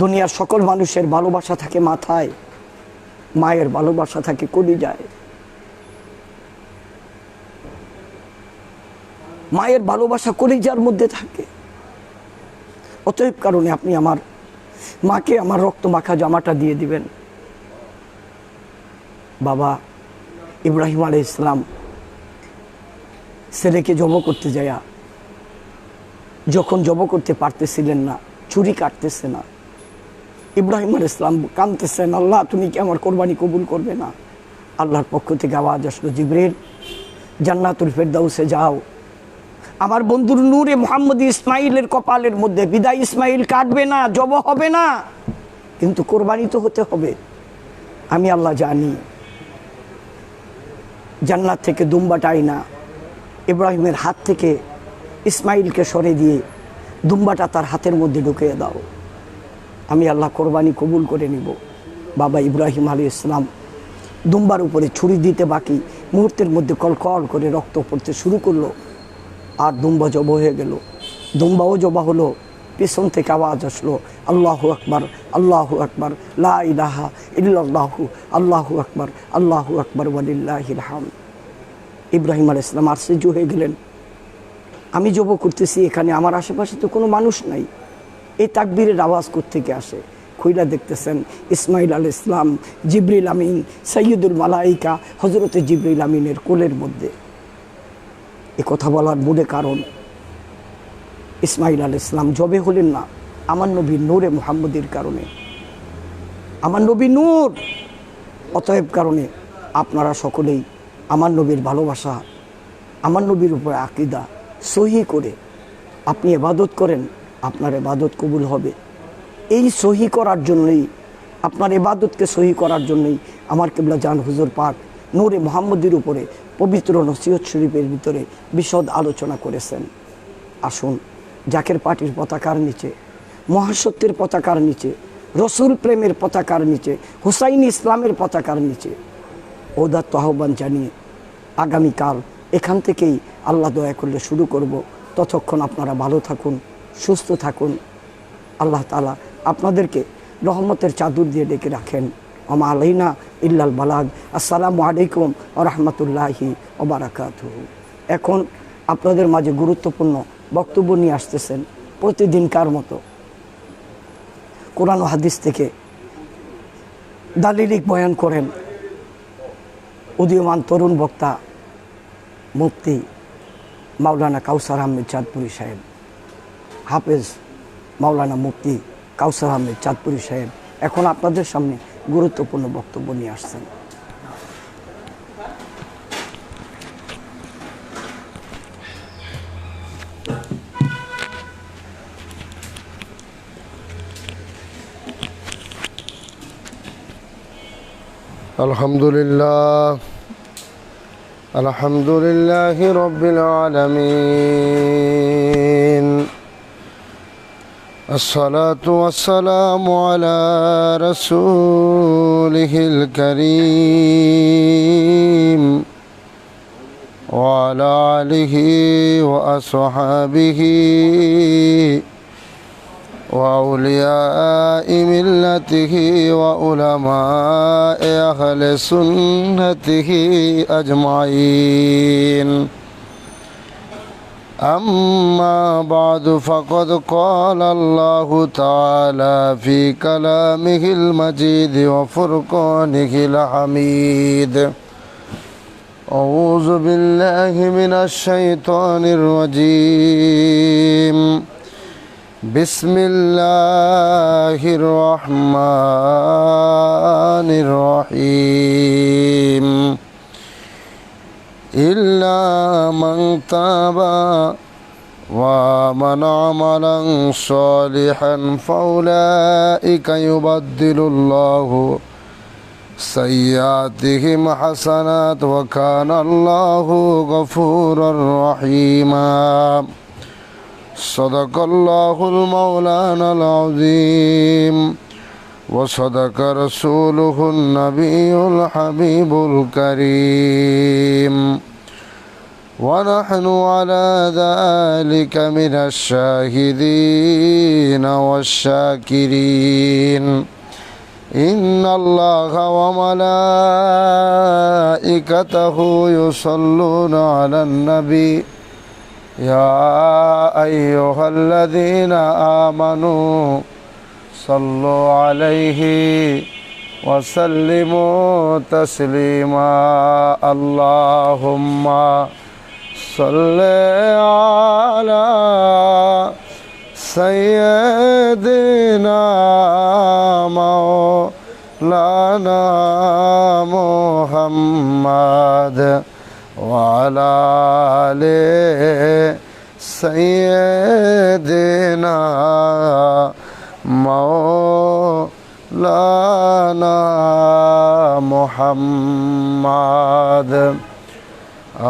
দুনিয়ার সকল মানুষের ভালোবাসা থাকে মাথায়, মায়ের ভালোবাসা থাকে কলিজায়। মায়ের ভালোবাসা কলিজার মধ্যে থাকে। অতএব কারণে আপনি আমার মাকে আমার রক্ত মাখা জামাটা দিয়ে দিবেন। বাবা ইব্রাহিম আলাইহিস সালাম ছেলেকে জব করতে যায়া যখন জব করতে পারতেছিলেন না, ছুরি কাটতেছে না, ইব্রাহিম আলাইহিস সালাম কাঁদতেছেন, আল্লাহ তুমি কি আমার কোরবানি কবুল করবে না? আল্লাহর পক্ষ থেকে আওয়াজ আসলো, জিবরিল জান্নাতুল ফেরদাউসে যাও, আমার বন্ধুর নূরে মুহাম্মদী ইসমাইলের কপালের মধ্যে বিদায় ইসমাইল কাটবে না, জব হবে না, কিন্তু কোরবানি তো হতে হবে। আমি আল্লাহ জানি। জান্নাত থেকে দুম্বাটা আইনা ইব্রাহিমের হাত থেকে ইসমাইলকে সরে দিয়ে দুম্বাটা তার হাতের মধ্যে ঢুকিয়ে দাও, আমি আল্লাহ কোরবানি কবুল করে নিব। বাবা ইব্রাহিম আলাইহিস সালাম দুম্বার উপরে ছুরি দিতে বাকি মুহূর্তের মধ্যে কলকল করে রক্ত পড়তে শুরু করলো, আর দুম্বা জব হয়ে গেল। দুম্বাও জবা হলো। পিছন থেকে আওয়াজ আসলো, আল্লাহু আকবার, আল্লাহু আকবার, লা ইলাহা ইল্লাল্লাহু, আল্লাহু আকবার, আল্লাহু আকবার ওয়ালিল্লাহিল হামদ। ইব্রাহিম আলাইহিস সালাম আশ্চর্য হয়ে গেলেন, আমি জব করতেছি, এখানে আমার আশেপাশে তো কোনো মানুষ নাই, এই তাকবীরের আওয়াজ কোত্থেকে আসে? খুইলা দেখতেছেন ইসমাইল আলাইহিস সালাম, জিবরিল আমিন, সাইয়্যিদুল মালাইকা হযরতে জিবরিল আমিনের কোলের মধ্যে। এ কথা বলার মূল কারণ, ইসমাইল আলাইহিস সালাম জবে হলেন না আমার নবীর নূরে মুহাম্মদীর কারণে, আমার নবী নূর। অতএব কারণে আপনারা সকলেই আমার নবীর ভালোবাসা, আমার নবীর উপরে আকীদা সহি করে আপনি ইবাদত করেন, আপনার ইবাদত কবুল হবে। এই সহি করার জন্যই, আপনার ইবাদতকে সহি করার জন্যই আমার কিবলা জান হুজুর পাক নূরে মুহাম্মদীর উপরে পবিত্র নসিহত শরীফের ভিতরে বিশদ আলোচনা করেছেন। আসুন জাকের পার্টির পতাকার নিচে, মহাসত্যের পতাকার নিচে, রসুল প্রেমের পতাকার নিচে, হুসাইনি ইসলামের পতাকার নিচে ওদাত্ত আহ্বান জানিয়ে আগামীকাল এখান থেকেই আল্লাহ দয়া করলে শুরু করব। ততক্ষণ আপনারা ভালো থাকুন, সুস্থ থাকুন। আল্লাহ তাআলা আপনাদেরকে রহমতের চাদর দিয়ে ডেকে রাখেন। ওমা আলাইনা ইল্লাল বালাগ। আসসালামু আলাইকুম ওয়া রাহমাতুল্লাহি ওয়া বারাকাতুহু। এখন আপনাদের মাঝে গুরুত্বপূর্ণ বক্তব্য নিয়ে আসতেছেন প্রতিদিনকার মতো কোরআন ও হাদিস থেকে দালিলিক বয়ান করেন উদীয়মান তরুণ বক্তা মুফতি মাওলানা কাউসার আহমেদ চাঁদপুরি সাহেব, হাফেজ মাওলানা মুফতি কাউসার আহমেদ চাঁদপুরি সাহেব এখন আপনাদের সামনে গুরুত্বপূর্ণ বক্তব্য নিয়ে আসছেন। আলহামদুলিল্লাহ, আলহামদুলিল্লাহি রাব্বিল আলামিন। الصلاة والسلام على رسوله الكريم وعلى آله وأصحابه وأولياء ملته وعلماء أهل سنته أجمعين। أما بعد فقد قال الله تعالى في كلامه المجيد وفرقانه الحميد أعوذ بالله من الشيطان الرجيم بسم الله الرحمن الرحيم إلا من تاب ومن عملا صالحا فأولئك يبدل الله سيئاتهم حسنات وكان الله غفورا رحيما صدق الله المولانا العظيم وصدق رسوله النبي الحبيب الكريم ونحن على ذلك من الشاهدين والشاكرين إن الله وملائكته يصلون على النبي يا أيها الذين آمنوا صلوا عليه وسلموا تسليما اللهم صل على سيدنا مولانا محمد وعلى آل سيدنا مولانا محمد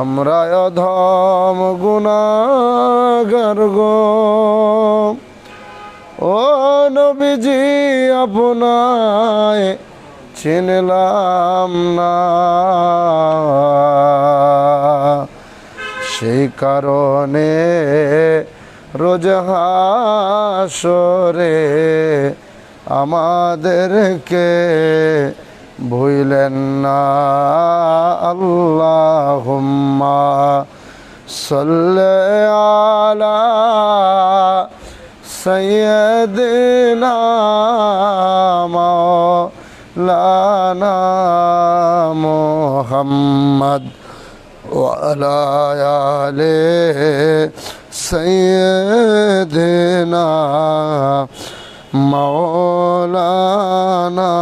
আমরা অধম গুনাহগার গো ও নবীজি আপনায় চিনলাম না সেই কারণে রোজ হাসরে আমাদেরকে ভুলেন না আল্লাহুম্মা সাল্লি আলা সাইয়্যিদিনা মাওলানা মুহাম্মদ ওয়া আলা আলি সাইয়্যিদিনা মাওলানা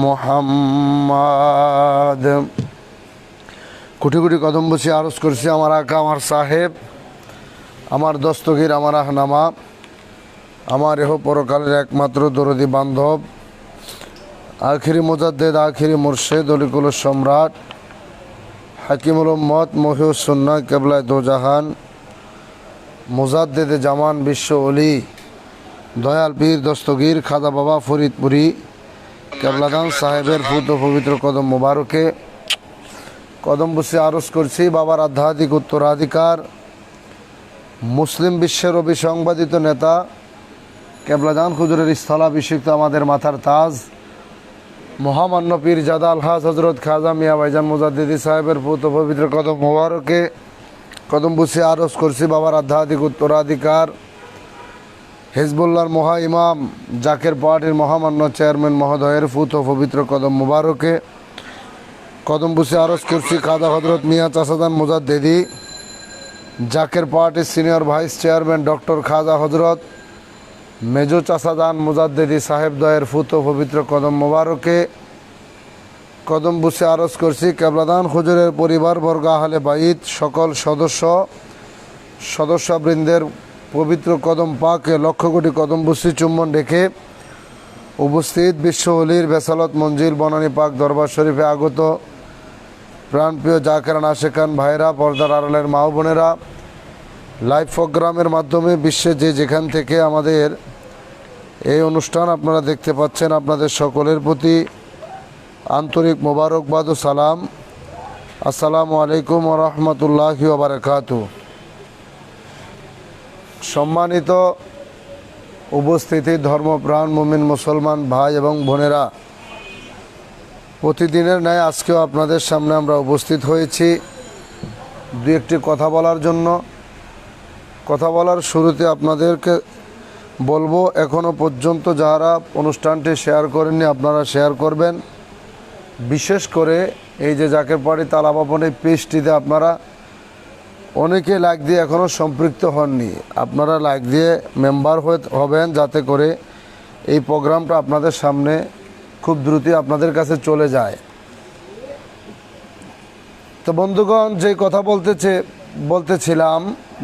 মুহাম্মদ। কোটি কোটি কদম বসে আরজ করছি আমার আকা, আমার সাহেব, আমার দস্তগীর, আমার আহনামা, আমার এহ পরকালের একমাত্র দরদি বান্ধব, আখিরি মুজাদ্দেদ, আখিরি মুর্শেদ, অলিকুল সম্রাট, হাকিমুল উম্মত, মহিউস সুন্নাহ, কেবলায় দোজাহান, মুজাদ্দেদে জামান, বিশ্ব অলি, দয়াল পীর দস্তগীর খাজা বাবা ফরিদপুরি কেবলাদান সাহেবের ফুত পবিত্র কদম মোবারকে কদম বসে আরজ করছি বাবার আধ্যাত্মিক উত্তরাধিকার, মুসলিম বিশ্বের অবিসংবাদিত নেতা, কেবলাদান হুজুরের স্থলাভিষিক্ত আমাদের মাথার তাজ, মহামান্য পীর জাদা আলহাজ হজরত খাজা মিয়া ভাইজান মুজাদ্দিদি সাহেবের ফুত পবিত্র কদম মোবারকে কদম বসে আরজ করছি বাবার আধ্যাত্মিক উত্তরাধিকার, হিজবুল্লাহর মহা ইমাম জাকের পার্টির মহামান্য চেয়ারম্যান মহোদয়ের ফুত পবিত্র কদম মুবারকে কদম বসে আরজ করছি খাজা হজরত মিয়া চাচাদান মুজাদ্দিদি জাকের পার্টির সিনিয়র ভাইস চেয়ারম্যান ডক্টর খাজা হজরত মেজো চাচাদান মুজাদ্দিদি সাহেব দয়ের ফুত পবিত্র কদম মুবারকে কদম বসে আরজ করছি কেবলাদান হুজুরের পরিবারবর্গ, আহলে বাইত, সকল সদস্যবৃন্দের পবিত্র কদম পাকে লক্ষ কোটি কদম বসি চুম্বন রেখে উপস্থিত বিশ্ব অলির বেসালত মঞ্জিল বনানী পাক দরবার শরীফে আগত প্রাণপ্রিয় জাকেরান আশেকান ভাইরা, পর্দার আড়ালের মা বোনেরা, লাইভ প্রোগ্রামের মাধ্যমে বিশ্বে যে যেখান থেকে আমাদের এই অনুষ্ঠান আপনারা দেখতে পাচ্ছেন, আপনাদের সকলের প্রতি আন্তরিক মোবারকবাদ ও সালাম। আসসালামু আলাইকুম ওয়া রাহমাতুল্লাহি ওয়া বারাকাতুহু। সম্মানিত উপস্থিতি, ধর্মপ্রাণ মুমিন মুসলমান ভাই এবং বোনেরা, প্রতিদিনের ন্যায় আজকেও আপনাদের সামনে আমরা উপস্থিত হয়েছি দু একটি কথা বলার জন্য। কথা বলার শুরুতে আপনাদেরকে বলবো, এখনও পর্যন্ত যারা অনুষ্ঠানটি শেয়ার করেননি আপনারা শেয়ার করবেন। বিশেষ করে এই যে জাকের পাড়ি তালা ভবন এই পেজটিতে আপনারা অনেকে লাইক দিয়ে এখনও সম্পৃক্ত হননি, আপনারা লাইক দিয়ে মেম্বার হবেন যাতে করে এই প্রোগ্রামটা আপনাদের সামনে খুব দ্রুতই আপনাদের কাছে চলে যায়। তো বন্ধুগণ, যে কথা বলতেছিলাম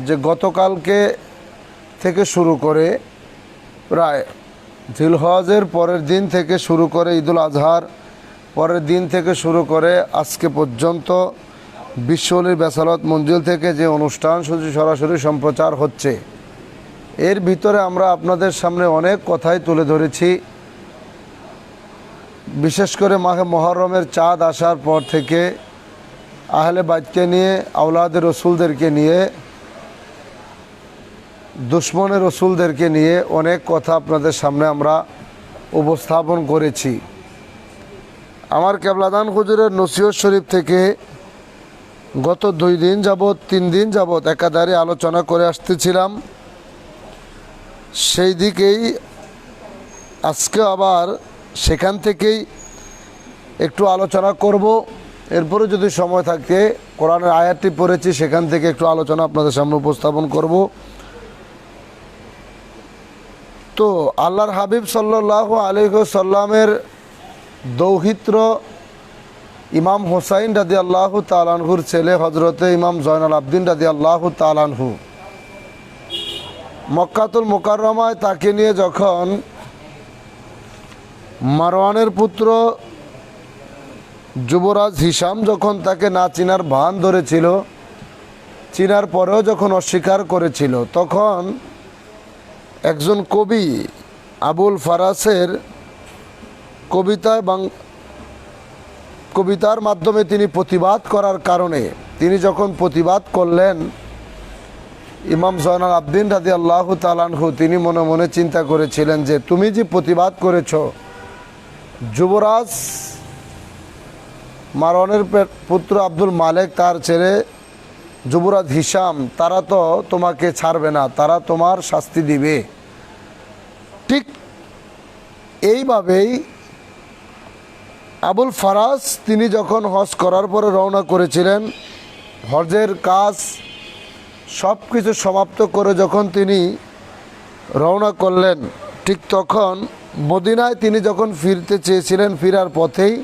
যে গতকালকে থেকে শুরু করে প্রায় জিলহজের পরের দিন থেকে শুরু করে ঈদুল আজহার পরের দিন থেকে শুরু করে আজকে পর্যন্ত বিশ্বলির বেসালত মঞ্জিল থেকে যে অনুষ্ঠান সরাসরি সম্প্রচার হচ্ছে, এর ভিতরে আমরা আপনাদের সামনে অনেক কথাই তুলে ধরেছি। বিশেষ করে মাহে মুহররমের চাঁদ আসার পর থেকে আহলে বাইতকে নিয়ে, আওলাদের রসুলদেরকে নিয়ে, দুশ্মনের রসুলদেরকে নিয়ে অনেক কথা আপনাদের সামনে আমরা উপস্থাপন করেছি। আমার কেবলাদান হুজুরের নসিহত শরীফ থেকে গত 2 দিন যাবৎ 3 দিন যাবৎ একাধারে আলোচনা করে আসতেছিলাম, সেই দিকেই আজকে আবার সেখান থেকেই একটু আলোচনা করব। এরপরে যদি সময় থাকে কোরআনের আয়াতটি পড়েছি সেখান থেকে একটু আলোচনা আপনাদের সামনে উপস্থাপন করব। তো আল্লাহর হাবিব সাল্লাল্লাহু আলাইহি ওয়াসাল্লামের দৌহিত্র ইমাম হোসাইন রাদিয়াল্লাহু তাআলা আনহুর ছেলে হজরতে ইমাম জয়নাল আবদিন রাদিয়াল্লাহু তাআলা আনহু মক্কাতুল মুকাররমায় তাকে নিয়ে যখন মারওয়ানের পুত্র যুবরাজ হিশাম যখন তাকে না চিনার ভান ধরেছিল, চিনার পরেও যখন অস্বীকার করেছিল, তখন একজন কবি আবুল ফারাসের কবিতার মাধ্যমে তিনি প্রতিবাদ করার কারণে তিনি যখন প্রতিবাদ করলেন, ইমাম জয়নাল আবদিন রাদিয়াল্লাহু তাআলা আনহু তিনি মনে মনে চিন্তা করেছিলেন যে তুমি যে প্রতিবাদ করেছ, যুবরাজ মারওয়ানের পুত্র আব্দুল মালেক তার ছেলে যুবরাজ হিশাম তারা তো তোমাকে ছাড়বে না, তারা তোমার শাস্তি দিবে। ঠিক এইভাবেই আবুল ফারাস তিনি যখন হজ করার পরে রওনা করেছিলেন, হজের কাজ সব কিছু সমাপ্ত করে যখন তিনি রওনা করলেন, ঠিক তখন মদিনায় তিনি যখন ফিরতে চেয়েছিলেন, ফেরার পথেই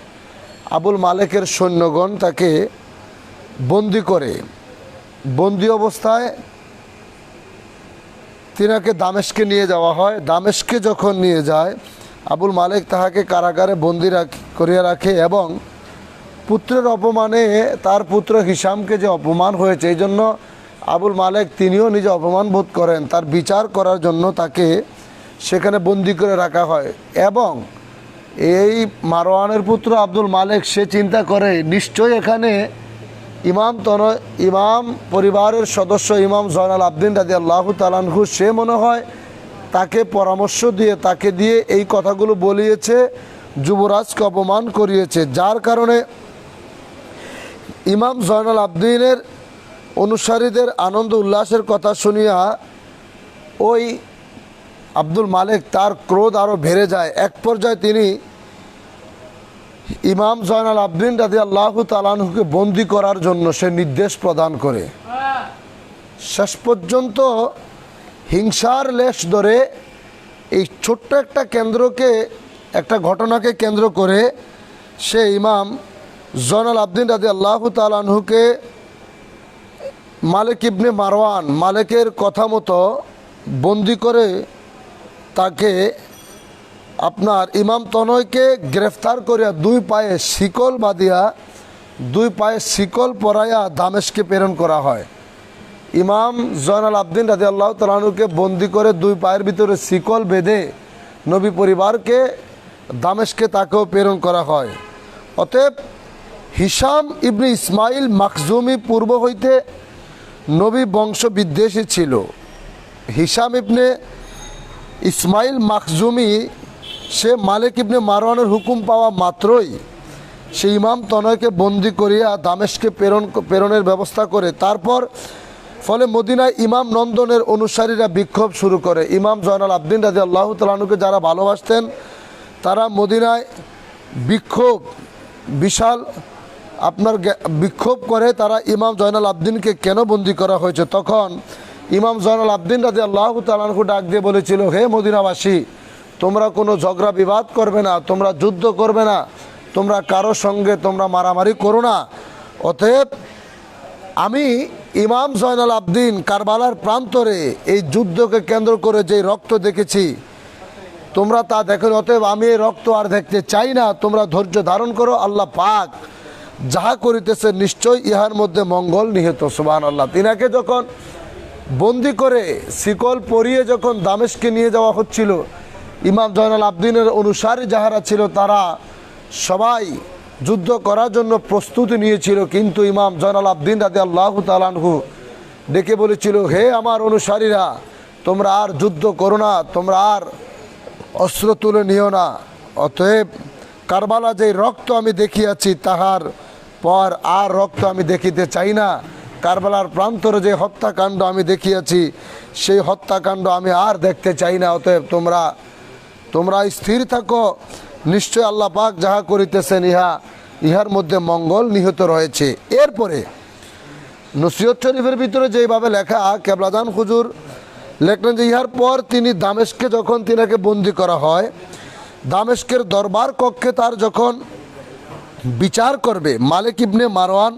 আবুল মালেকের সৈন্যগণ তাকে বন্দি অবস্থায় তিনাকে দামেস্কে নিয়ে যাওয়া হয়। দামেস্কে যখন নিয়ে যায়, আবুল মালেক তাহাকে কারাগারে বন্দি করিয়া রাখে এবং পুত্রের অপমানে তার পুত্র হিশামকে যে অপমান হয়েছে, এই জন্য আবুল মালেক তিনিও নিজে অপমান বোধ করেন। তার বিচার করার জন্য তাকে সেখানে বন্দি করে রাখা হয় এবং এই মারওয়ানের পুত্র আব্দুল মালেক সে চিন্তা করে নিশ্চয়ই এখানে ইমাম পরিবারের সদস্য ইমাম জয়নাল আবদিন রাদিয়াল্লাহু তাআলা আনহু সে মনে হয় তাকে পরামর্শ দিয়ে তাকে দিয়ে এই কথাগুলো বলিয়েছে, যুবরাজকে অপমান করিয়েছে, যার কারণে ইমাম জয়নাল আবদিনের অনুসারীদের আনন্দ উল্লাসের কথা শুনিয়া ওই আব্দুল মালেক তার ক্রোধ আরও বেড়ে যায়। এক পর্যায়ে তিনি ইমাম জয়নাল আবদিন রাদিয়াল্লাহু তাআলা আনহুকে বন্দি করার জন্য সে নির্দেশ প্রদান করে। শেষ পর্যন্ত হিংসার লেশ ধরে এই ছোট্ট একটা ঘটনাকে কেন্দ্র করে সে ইমাম জয়নাল আবদিন রাদিয়াল্লাহু তাআলা আনহুকে মালিক ইবনে মারওয়ান মালিকের কথা মতো বন্দি করে তাকে আপনার ইমাম তনয়কে গ্রেফতার করিয়া 2 পায়ে শিকল বাঁধিয়া 2 পায়ে শিকল পরাইয়া দামেস্কে প্রেরণ করা হয়। ইমাম জয়নাল আবদিন রাদিয়াল্লাহু তাআলা আনহুকে বন্দি করে 2 পায়ের ভিতরে শিকল বেঁধে নবী পরিবারকে দামেস্কে তাকেও প্রেরণ করা হয়। অতএব হিশাম ইবনে ইসমাইল মাখজুমি পূর্ব হইতে নবী বংশ বিদ্বেষী ছিল। হিশাম ইবনে ইসমাইল মাখজুমি সে মালিক ইবনে মারওয়ানের হুকুম পাওয়া মাত্রই সেই ইমাম তনয়কে বন্দি করিয়া দামেস্কে প্রেরণের ব্যবস্থা করে। তারপর ফলে মদিনায় ইমাম নন্দনের অনুসারীরা বিক্ষোভ শুরু করে। ইমাম জয়নাল আবদিন রাদিয়াল্লাহু তাআলা আনহুকে যারা ভালোবাসতেন তারা মদিনায় বিশাল বিক্ষোভ করে। তারা ইমাম জয়নাল আবদিনকে কেন বন্দি করা হয়েছে। তখন ইমাম জয়নাল আবদিন রাদিয়াল্লাহু তাআলা আনহু ডাক দিয়ে বলেছিল, হে মদিনাবাসী, তোমরা কোনো ঝগড়া বিবাদ করবে না, তোমরা যুদ্ধ করবে না, তোমরা কারো সঙ্গে তোমরা মারামারি করো না। অতএব আমি ইমাম জয়নাল আবদিন কারবালার প্রান্তরে এই যুদ্ধকে কেন্দ্র করে যে রক্ত দেখেছি, তোমরা তা দেখো। অতএব আমি এই রক্ত আর দেখতে চাই না, তোমরা ধৈর্য ধারণ করো। আল্লাহ পাক যাহা করিতেছে নিশ্চয় ইহার মধ্যে মঙ্গল নিহিত। সুবহানাল্লাহ। তিনাকে যখন বন্দি করে শিকল পরিয়ে যখন দামেস্কে নিয়ে যাওয়া হচ্ছিল, ইমাম জয়নাল আবদিনের অনুসারী যাহারা ছিল তারা সবাই যুদ্ধ করার জন্য প্রস্তুতি নিয়েছিল। কিন্তু ইমাম জয়নাল আবদিন রাদিয়াল্লাহু তাআলা আনহু ডেকে বলেছিল, হে আমার অনুসারীরা, তোমরা আর যুদ্ধ করো না, তোমরা আর অস্ত্র তুলে নিও না। অতএব কারবালা যে রক্ত আমি দেখিয়াছি তাহার পর আর রক্ত আমি দেখিতে চাই না। কারবালার প্রান্তরে যে হত্যাকাণ্ড আমি দেখিয়াছি সেই হত্যাকাণ্ড আমি আর দেখতে চাই না। অতএব তোমরা স্থির থাকো, নিশ্চয় আল্লাহ পাক যাহা করিতেছেন ইহার মধ্যে মঙ্গল নিহিত রয়েছে। এরপরে নসিহত শরীফের ভিতরে যেভাবে লেখা, কেবলাদান হুজুর লেখলেন যে ইহার পর তিনি দামেস্কে যখন তিনাকে বন্দি করা হয়, দামেস্কের দরবার কক্ষে তার যখন বিচার করবে মালিক ইবনে মারওয়ান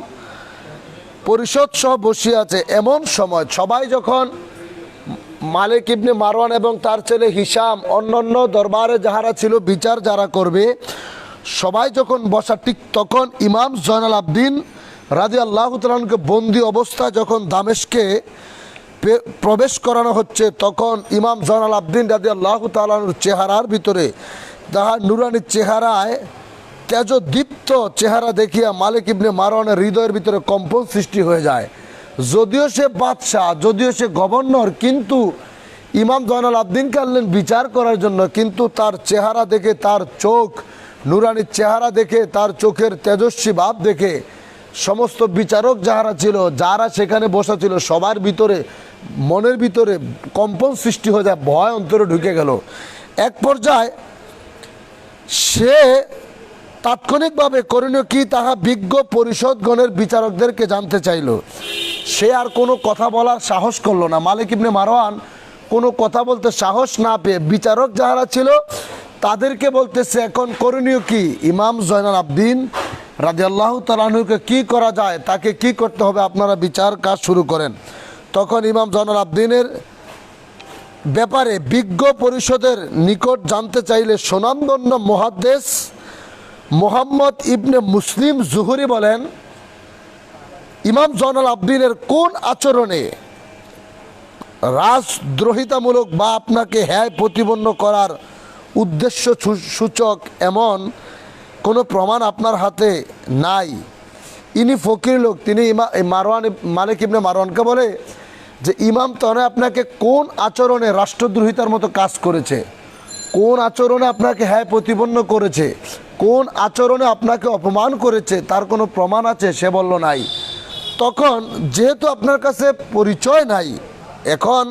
পরিষদ সহ বসিয়া আছে, এমন সময় সবাই যখন মালিক ইবনে মারওয়ান এবং তার ছেলে হিশাম অন্যান্য দরবারে যাহারা ছিল বিচার যারা করবে সবাই যখন বসা, ঠিক তখন ইমাম জয়নাল আবদিন রাদিয়াল্লাহু তাআলা আনহুকে বন্দি অবস্থা যখন দামেস্কে প্রবেশ করানো হচ্ছে, তখন ইমাম জয়নাল আবদিন রাদিয়াল্লাহু তাআলা আনহুর চেহারার ভিতরে, তাহার নুরানি চেহারায় তেজদীপ্ত চেহারা দেখিয়া মালিক ইবনে মারওয়ানের হৃদয়ের ভিতরে কম্পন সৃষ্টি হয়ে যায়। যদিও সে বাদশাহ, যদিও সে গভর্নর, কিন্তু ইমাম জয়নাল আবদিনকে আনলেন বিচার করার জন্য। কিন্তু তার চেহারা দেখে, তার চোখ নুরানির চেহারা দেখে, তার চোখের তেজস্বী ভাব দেখে সমস্ত বিচারক যাহারা ছিল, যারা সেখানে বসা ছিল, সবার ভিতরে মনের ভিতরে কম্পন সৃষ্টি হয়ে যায়, ভয় অন্তরে ঢুকে গেল। এক পর্যায়ে সে তাৎক্ষণিকভাবে করণীয় কি তাহা বিজ্ঞ পরিষদগণের বিচারকদেরকে জানতে চাইল। সে আর কোনো কথা বলার সাহস করলো না। মালিক ইবনে মারওয়ান কোনো কথা বলতে সাহস না পেয়ে বিচারক যাহারা ছিল তাদেরকে বলতেছে, এখন করণীয় কি? ইমাম জয়নাল আবদিন রাদিয়াল্লাহু তাআলা আনহুকে কী করা যায়, তাকে কি করতে হবে, আপনারা বিচার কাজ শুরু করেন। তখন ইমাম জয়নাল আবদিনের ব্যাপারে বিজ্ঞ পরিষদের নিকট জানতে চাইলে সুনামধন্য মুহাদ্দিস মুহাম্মদ ইবনে মুসলিম জুহরি বলেন, ইমাম জয়নাল আবদিনের কোন আচরণে রাজদ্রোহিতামূলক বা আপনাকে হ্যায় প্রতিপন্ন করার উদ্দেশ্য সূচক এমন কোনো প্রমাণ আপনার হাতে নাই। ইনি ফকির লোক। তিনি মালিক ইবনে মারওয়ানকে বলে যে ইমাম তনয় আপনাকে কোন আচরণে রাষ্ট্রদ্রোহিতার মতো কাজ করেছে, কোন আচরণে আপনাকে হ্যায় প্রতিপন্ন করেছে, কোন আচরণে আপনাকে অপমান করেছে, তার কোনো প্রমাণ আছে? সে বলল নাই। তখন যেহেতু আপনার কাছে পরিচয় নাই, এখন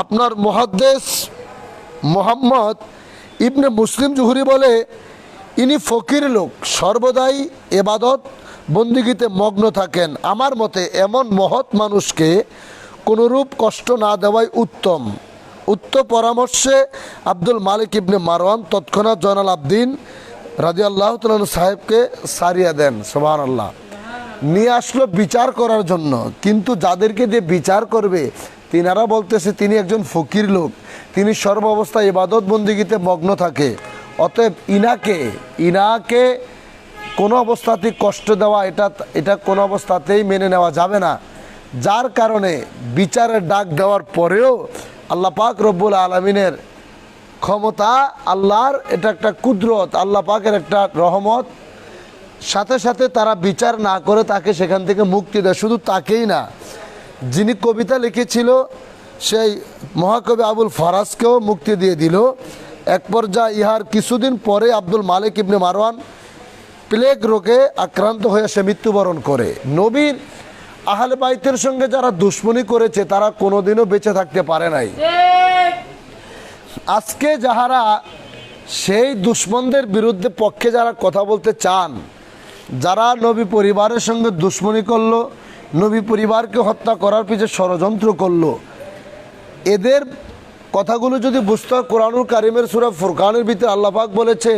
আপনার মুহাদ্দিস মুহাম্মদ ইবনে মুসলিম জুহরি বলে, ইনি ফকির লোক, সর্বদাই ইবাদত বন্দিগিতে মগ্ন থাকেন। আমার মতে এমন মহৎ মানুষকে কোনোরূপ কষ্ট না দেওয়াই উত্তম। উক্ত পরামর্শে আব্দুল মালিক ইবনে মারওয়ান তৎক্ষণাৎ জয়নাল আবদিন রাদিয়াল্লাহু তাআলা সাহেবকে সারিয়া দেন। সুবহানাল্লাহ। নিয়ে আসলো বিচার করার জন্য, কিন্তু যাদেরকে দিয়ে বিচার করবে তিনারা বলতেছে তিনি একজন ফকির লোক, তিনি সর্ব অবস্থায় ইবাদত বন্দিগিতে মগ্ন থাকে। অতএব ইনাকে কোনো অবস্থাতেই কষ্ট দেওয়া এটা কোনো অবস্থাতেই মেনে নেওয়া যাবে না। যার কারণে বিচারের ডাক দেওয়ার পরেও আল্লাহ পাক রব্বুল আলামিনের ক্ষমতা, আল্লাহর এটা একটা কুদরত, আল্লাহ পাকের একটা রহমত, সাথে সাথে তারা বিচার না করে তাকে সেখান থেকে মুক্তি দেয়। শুধু তাকেই না, যিনি কবিতা লিখেছিল সেই মহাকবি আবুল ফারাজকেও মুক্তি দিয়ে দিল। এক পর্যায়ে ইহার কিছুদিন পরে আব্দুল মালিক ইবনে মারওয়ান প্লেগ রোগে আক্রান্ত হয়ে সে মৃত্যুবরণ করে। নবীর আহলে বাইতের সঙ্গে যারা দুশ্মনী করেছে তারা কোনোদিনও বেঁচে থাকতে পারে নাই। আজকে যাহারা সেই দুশ্মনদের বিরুদ্ধে পক্ষে যারা কথা বলতে চান, যারা নবী পরিবারের সঙ্গে দুশ্মনী করলো, নবী পরিবারকে হত্যা করার পিছনে ষড়যন্ত্র করলো, এদের কথাগুলো যদি বুঝতে হয়, কোরআনুল কারিমের সূরা ফুরকানের ভিতরে আল্লাহ পাক বলেছে,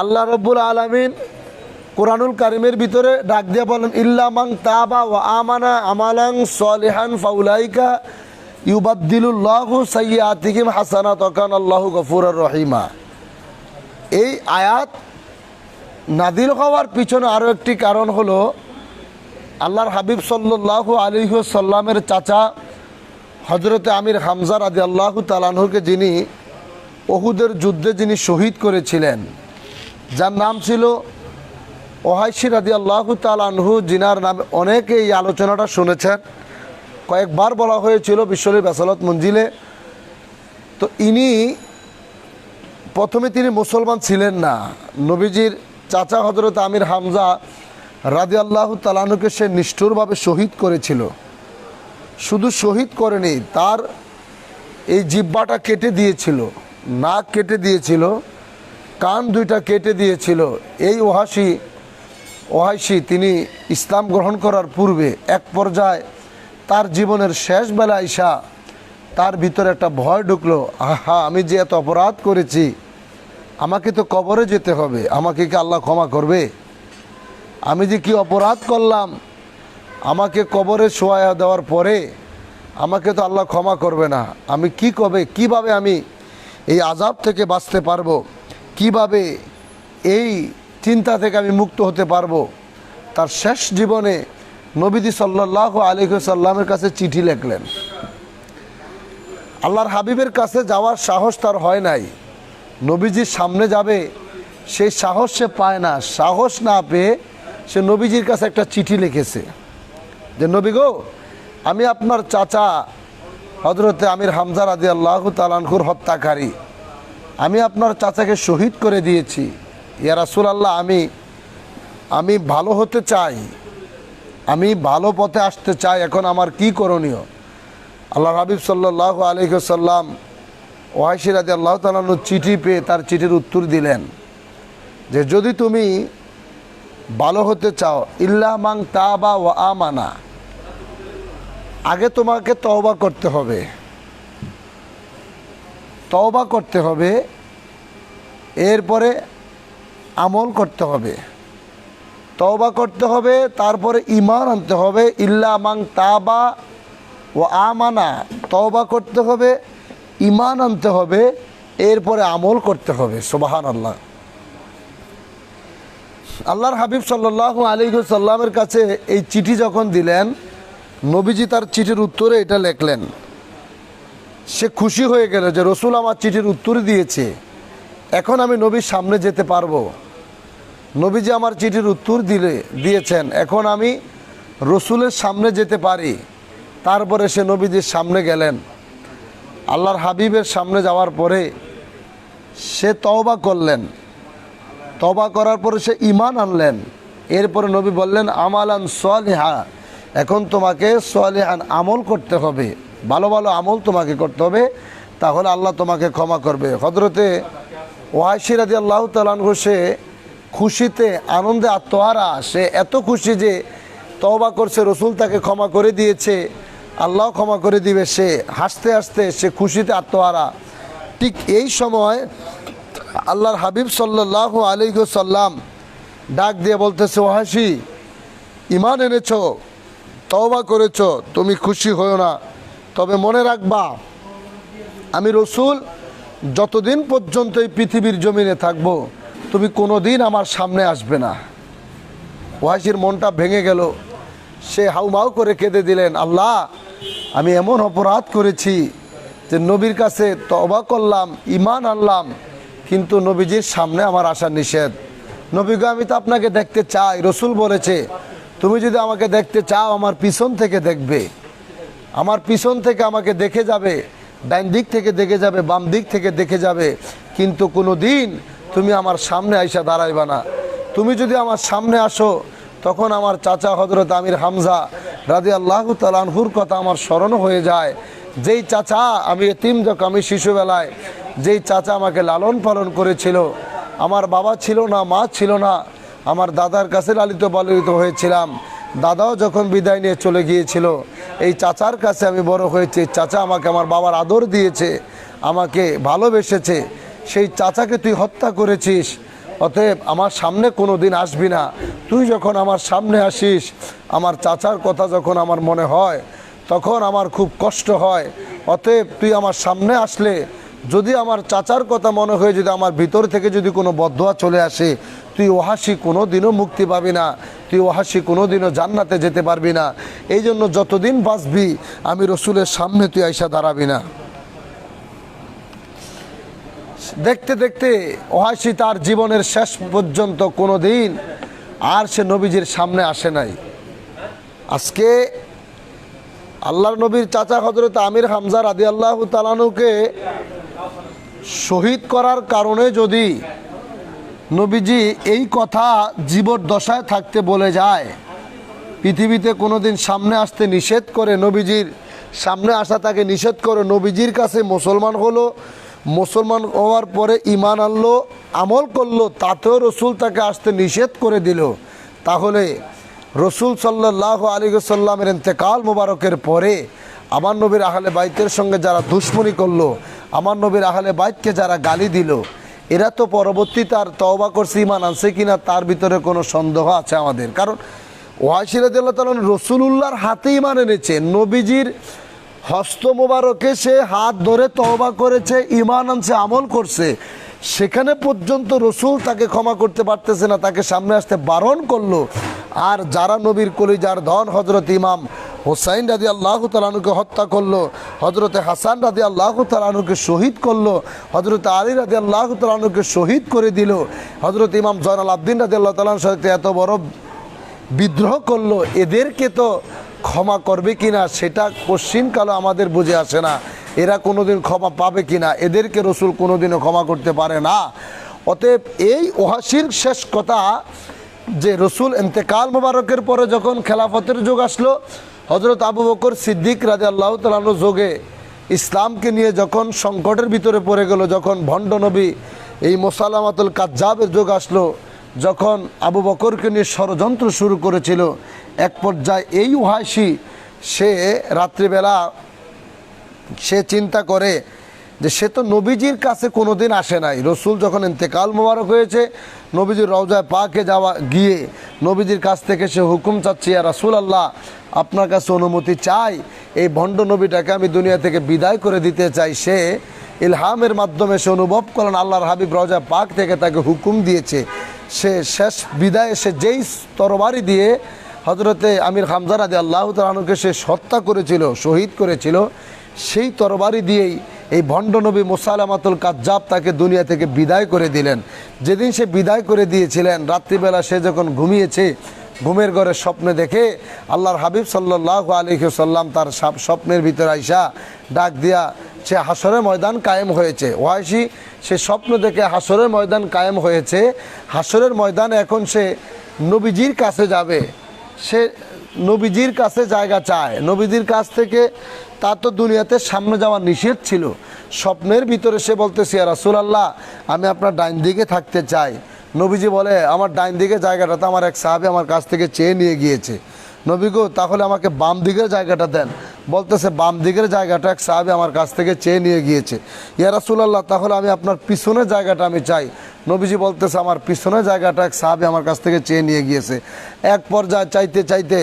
আল্লাহ রব্বুল আলামিন কোরআনুল কারিমের ভিতরে ডাক দিয়ে বলেন, ইল্লা মান তাবা ওয়া আমানা আমালান সলিহান ফাউলাইকা ইউবাদদিলুল্লাহু সাইয়্যাতিহিম হাসানাত ওয়া কানাল্লাহু গফুরুর রহিমা। এই আয়াত নাদিল হওয়ার পিছনে আরও একটি কারণ হলো, আল্লাহর হাবিব সাল্লাল্লাহু আলাইহি ওয়াসাল্লামের চাচা হযরতে আমির হামজা রাদিয়াল্লাহু তাআলা আনহুকে যিনি উহুদের যুদ্ধে যিনি শহীদ করেছিলেন, যার নাম ছিল ওহাইশি রাদিয়াল্লাহু তাআলা আনহু, যিনার নামে অনেকে এই আলোচনাটা শুনেছেন, কয়েকবার বলা হয়েছিল বিশ্বনবী বাসালত মঞ্জিলে। তো ইনি প্রথমে তিনি মুসলমান ছিলেন না। নবীজির চাচা হযরত আমির হামজা রাদিয়াল্লাহু তাআলা আনহুকে সে নিষ্ঠুরভাবে শহীদ করেছিল। শুধু শহীদ করেনি, তার এই জিহ্বাটা কেটে দিয়েছিল, নাক কেটে দিয়েছিল, কান দুইটা কেটে দিয়েছিল। এই ওহাইশি তিনি ইসলাম গ্রহণ করার পূর্বে এক পর্যায়ে তার জীবনের শেষ বেলা আইসা তার ভিতরে একটা ভয় ঢুকলো, আহা আমি যে এত অপরাধ করেছি, আমাকে তো কবরে যেতে হবে, আমাকে কি আল্লাহ ক্ষমা করবে? আমি যে কি অপরাধ করলাম, আমাকে কবরে শোয়া দেওয়ার পরে আমাকে তো আল্লাহ ক্ষমা করবে না। আমি কিভাবে আমি এই আযাব থেকে বাঁচতে পারবো, কিভাবে এই চিন্তা থেকে আমি মুক্ত হতে পারবো? তার শেষ জীবনে নবীজি সাল্লাল্লাহু আলাইহি ওয়াসাল্লামের কাছে চিঠি লিখলেন। আল্লাহর হাবিবের কাছে যাওয়ার সাহস তার হয় নাই, নবীজির সামনে যাবে সেই সাহস সে পায় না। সাহস না পেয়ে সে নবীজির কাছে একটা চিঠি লিখেছে যে, নবী গো, আমি আপনার চাচা হযরতে আমির হামজা রাদিয়াল্লাহু তাআলা আনহুর হত্যাকারী, আমি আপনার চাচাকে শহীদ করে দিয়েছি। ইয়া রাসূলুল্লাহ, আমি ভালো হতে চাই, আমি ভালো পথে আসতে চাই, এখন আমার কি করণীয়? আল্লাহর হাবিব সাল্লাল্লাহু আলাইহি ওয়াসাল্লাম ওহাইশি রাদিয়াল্লাহু তাআলা আনহু চিঠি পেয়ে তার চিঠির উত্তর দিলেন যে, যদি তুমি ভালো হতে চাও, ইল্লা মান তাবা ওয়া আমানা, আগে তোমাকে তওবা করতে হবে, তওবা করতে হবে, এরপরে আমল করতে হবে। তওবা করতে হবে, তারপরে ঈমান আনতে হবে। ইল্লা মান তাবা ওয়া আমানা, তওবা করতে হবে, ঈমান আনতে হবে, এরপরে আমল করতে হবে। সুবহানাল্লাহ। আল্লাহর হাবিব সাল্লাল্লাহু আলাইহি ওয়াসাল্লামের কাছে এই চিঠি যখন দিলেন, নবীজি তার চিঠির উত্তরে এটা লিখলেন। সে খুশি হয়ে গেল যে রসুল আমার চিঠির উত্তর দিয়েছে, এখন আমি নবীর সামনে যেতে পারবো। নবীজি আমার চিঠির উত্তর দিয়েছেন, এখন আমি রসুলের সামনে যেতে পারি। তারপরে সে নবীজির সামনে গেলেন। আল্লাহর হাবিবের সামনে যাওয়ার পরে সে তওবা করলেন। তওবা করার পরে সে ঈমান আনলেন। এরপরে নবী বললেন, আমালান সলিহা, এখন তোমাকে সলিহান আমল করতে হবে, ভালো ভালো আমল তোমাকে করতে হবে, তাহলে আল্লাহ তোমাকে ক্ষমা করবে। হযরতে ওয়াইশি রাদিয়াল্লাহু তাআলা আনহু সে খুশিতে আনন্দে আত্মহারা, সে এত খুশি যে তওবা করছে, রসুল তাকে ক্ষমা করে দিয়েছে, আল্লাহ ক্ষমা করে দিবে। সে হাসতে হাসতে সে খুশিতে আত্মহারা। ঠিক এই সময় আল্লাহর হাবিব সাল্লাল্লাহু আলাইহি ওয়াসাল্লাম ডাক দিয়ে বলতেছে, ওয়াইশি, ঈমান এনেছো, তওবা করেছো, তুমি খুশি হও না, তবে মনে রাখবা আমি রসুল যতদিন পর্যন্ত এই পৃথিবীর জমিনে থাকবো, তুমি কোনো দিন আমার সামনে আসবে না। ওয়াইশির মনটা ভেঙে গেল। সে হাউমাউ করে কেঁদে দিলেন, আল্লাহ, আমি এমন অপরাধ করেছি যে নবীর কাছে তওবা করলাম, ঈমান আনলাম, কিন্তু নবীজির সামনে আমার আসা নিষেধ। নবীগো, আমি তো আপনাকে দেখতে চাই, রসুল বলেছে তুমি যদি আমাকে দেখতে চাও আমার পিছন থেকে দেখবে, আমার পিছন থেকে আমাকে দেখে যাবে, ডান দিক থেকে দেখে যাবে, বাম দিক থেকে দেখে যাবে, কিন্তু কোনো দিন তুমি আমার সামনে আইসা দাঁড়াইবা না। তুমি যদি আমার সামনে আসো তখন আমার চাচা হযরত আমির হামজা রাদিয়াল্লাহু তাআলা আনহুর কথা আমার স্মরণ হয়ে যায়। যেই চাচা, আমি এতিম যখন আমি শিশুবেলায় যেই চাচা আমাকে লালন পালন করেছিল, আমার বাবা ছিল না, মা ছিল না, আমার দাদার কাছে লালিত পালিত হয়েছিলাম। দাদাও যখন বিদায় নিয়ে চলে গিয়েছিল, এই চাচার কাছে আমি বড় হয়েছি। চাচা আমাকে আমার বাবার আদর দিয়েছে, আমাকে ভালোবেসেছে। সেই চাচাকে তুই হত্যা করেছিস, অতএব আমার সামনে কোনো দিন আসবি না। তুই যখন আমার সামনে আসিস, আমার চাচার কথা যখন আমার মনে হয় তখন আমার খুব কষ্ট হয়। অতএব তুই আমার সামনে আসলে যদি আমার চাচার কথা মনে হয়, যদি আমার ভিতর থেকে যদি কোনো বদদোয়া চলে আসে, তুই ওহাসি কোনো দিনও মুক্তি পাবি না, তুই ওহাসি কোনো দিনও জান্নাতে যেতে পারবি না। এই জন্য যতদিন বাঁচবি আমি রসুলের সামনে তুই আইসা দাঁড়াবি না। দেখতে দেখতে ওহাসি তার জীবনের শেষ পর্যন্ত কোনো দিন আর সে নবীজির সামনে আসে নাই। আজকে আল্লাহর নবীর চাচা হযরত আমির হামজা রাদিয়াল্লাহু তাআলা আনহুকে শহীদ করার কারণে যদি নবীজি এই কথা জীবদ্দশায় থাকতে বলে যায়, পৃথিবীতে কোনোদিন সামনে আসতে নিষেধ করে, নবীজির সামনে আসা তাকে নিষেধ করে, নবীজির কাছে মুসলমান হলো, মুসলমান হওয়ার পরে ঈমান আনলো, আমল করলো, তাতেও রসুল তাকে আসতে নিষেধ করে দিল, তাহলে রসুল সাল্লাল্লাহু আলাইহি ওয়াসাল্লামের ইন্তেকাল মোবারকের পরে আমার নবীর আহলে বাইতের সঙ্গে যারা দুশমনি করলো, আমার নবীর আহলে বাইতকে যারা গালি দিল, এরা তো পরবর্তীতে আর তওবা করছে, ঈমান আনছে কিনা তার ভিতরে কোনো সন্দেহ আছে আমাদের। কারণ ওয়াইসি রাদিয়াল্লাহু তাআলা রসুলুল্লাহর হাতে ঈমান এনেছে, নবীজির হস্ত মোবারকে সে হাত ধরে তওবা করেছে, ঈমান আনছে, আমল করছে, সেখানে পর্যন্ত রসুল তাকে ক্ষমা করতে পারতেছে না, তাকে সামনে আসতে বারণ করলো। আর যারা নবীর কলিজার ধন হযরত ইমাম হুসাইন রাদিয়াল্লাহু তাআলা আনহুকে হত্যা করলো, হযরতে হাসান রাদিয়াল্লাহু তাআলা আনহুকে শহীদ করলো, হযরতে আলী রাদিয়াল্লাহু তাআলা আনহুকে শহীদ করে দিল, হযরত ইমাম জয়নুল আবদিন রাদিয়াল্লাহু তাআলার সাথে এত বড় বিদ্রোহ করলো, এদেরকে তো ক্ষমা করবে কিনা সেটা কোশ্চিনকালও আমাদের বুঝে আসে না। এরা কোনোদিন ক্ষমা পাবে কিনা, এদেরকে রসুল কোনোদিনও ক্ষমা করতে পারে না। অতএব এই ওহাসির শেষ কথা যে রসুল ইন্তেকাল মোবারকের পরে যখন খেলাফতের যুগ আসলো, হযরত আবু বকর সিদ্দিক রাদিয়াল্লাহু তাআলা আনহু যুগে ইসলামকে নিয়ে যখন সংকটের ভিতরে পড়ে গেল, যখন ভণ্ড নবী এই মুসালামাতুল কাজ্জাবের যুগ আসলো, যখন আবু বকরকে নিয়ে ষড়যন্ত্র শুরু করেছিল, এক পর্যায়ে এই ওহাসি সে রাত্রিবেলা সে চিন্তা করে যে সে তো নবীজির কাছে কোনোদিন আসে নাই, রসুল যখন ইন্তেকাল মোবারক হয়েছে, নবীজির রওজায় পাকে যাওয়া গিয়ে নবীজির কাছ থেকে সে হুকুম চাচ্ছে, ইয়া রাসূলুল্লাহ আপনার কাছে অনুমতি চাই, এই ভণ্ড নবীটাকে আমি দুনিয়া থেকে বিদায় করে দিতে চাই। সে ইলহামের মাধ্যমে সে অনুভব করেন আল্লাহর হাবিব রওজা পাক থেকে তাকে হুকুম দিয়েছে। সে শেষ বিদায়ে সে যেই তরবারি দিয়ে হযরতে আমির হামজা রাদিয়াল্লাহু তাআলা আনহুকে সে হত্যা করেছিল, শহীদ করেছিল, সেই তরবারি দিয়েই এই ভণ্ড নবী মুসালামাতুল কাজ্জাব তাকে দুনিয়া থেকে বিদায় করে দিলেন। যেদিন সে বিদায় করে দিয়েছিলেন, রাত্রিবেলা সে যখন ঘুমিয়েছে, ঘুমের ঘরে স্বপ্নে দেখে আল্লাহর হাবিব সাল্লাল্লাহু আলাইহি ওয়াসাল্লাম তার স্বপ্নের ভিতরে আইসা ডাক দিয়া সে হাসরের ময়দান কায়েম হয়েছে। ওয়াইসি সে স্বপ্ন দেখে হাসরের ময়দান কায়েম হয়েছে, হাসরের ময়দানে এখন সে নবীজির কাছে যাবে, সে নবীজির কাছে জায়গা চায়, নবীজির কাছ থেকে তার তো দুনিয়াতে সামনে যাওয়া নিষেধ ছিল। স্বপ্নের ভিতরে সে বলতেছে, ইয়া রাসূলুল্লাহ আমি আপনার ডাইন দিকে থাকতে চাই। নবীজি বলে, আমার ডাইন দিকে জায়গাটা তো আমার এক সাহাবী আমার কাছ থেকে চেয়ে নিয়ে গিয়েছে। নবী গো তাহলে আমাকে বাম দিকের জায়গাটা দেন। বলতেছে, বাম দিকের জায়গাটা এক সাহাবী আমার কাছ থেকে চেয়ে নিয়ে গিয়েছে। ইয়া রাসূলুল্লাহ তাহলে আমি আপনার পিছনের জায়গাটা আমি চাই। নবীজি বলতেছে, আমার পিছনের জায়গাটা এক সাহাবী আমার কাছ থেকে চেয়ে নিয়ে গিয়েছে। এক পর্যায়ে চাইতে চাইতে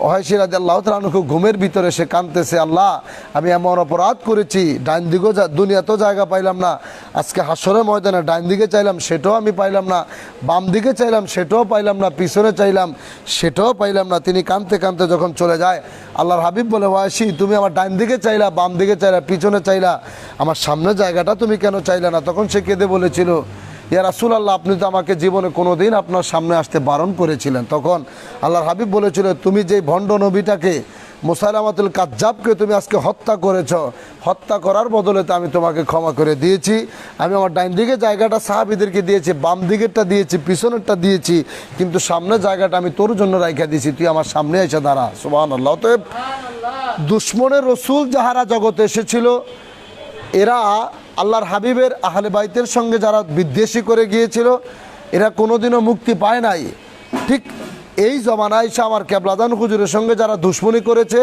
ওয়াইসি রাদিয়াল্লাহু তাআলা আনহু ঘুমের ভিতরে সে কাঁদতেছে, আল্লাহ আমি এমন অপরাধ করেছি, ডাইন দিকেও দুনিয়াতেও জায়গা পাইলাম না, আজকে হাসরের ময়দানে ডাইন দিকে চাইলাম সেটাও আমি পাইলাম না, বাম দিকে চাইলাম সেটাও পাইলাম না, পিছনে চাইলাম সেটাও পাইলাম না। তিনি কাঁদতে কাঁদতে যখন চলে যায়, আল্লাহর হাবিব বলে, ওয়াইসি তুমি আমার ডাইন দিকে চাইলা, বাম দিকে চাইলা, পিছনে চাইলা, আমার সামনের জায়গাটা তুমি কেন চাইলা না? তখন সে কেঁদে বলেছিল, ইয়া রাসূলুল্লাহ আপনি তো আমাকে জীবনে কোনো দিন আপনার সামনে আসতে বারণ করেছিলেন। তখন আল্লাহর হাবিব বলেছিল, তুমি যেই ভণ্ড নবীটাকে মুসাইলামাতুল কাজ্জাবকে তুমি আজকে হত্যা করেছ, হত্যা করার বদলে তো আমি তোমাকে ক্ষমা করে দিয়েছি। আমি আমার ডাইন দিকে জায়গাটা সাহাবীদেরকে দিয়েছি, বাম দিকেরটা দিয়েছি, পিছনেরটা দিয়েছি, কিন্তু সামনের জায়গাটা আমি তোর জন্য রাইখা দিয়েছি, তুই আমার সামনে এসে দাঁড়া। সুবহানাল্লাহ। অতএব দুশ্মনের রসুল যাহারা জগতে এসেছিল, এরা আল্লাহর হাবিবের আহলে বাইতের সঙ্গে যারা বিদ্বেষী করে গিয়েছিল, এরা কোনোদিনও মুক্তি পায় নাই। ঠিক এই জমানায় এসে আমার কেবলাদান হুজুরের সঙ্গে যারা দুশ্মনী করেছে,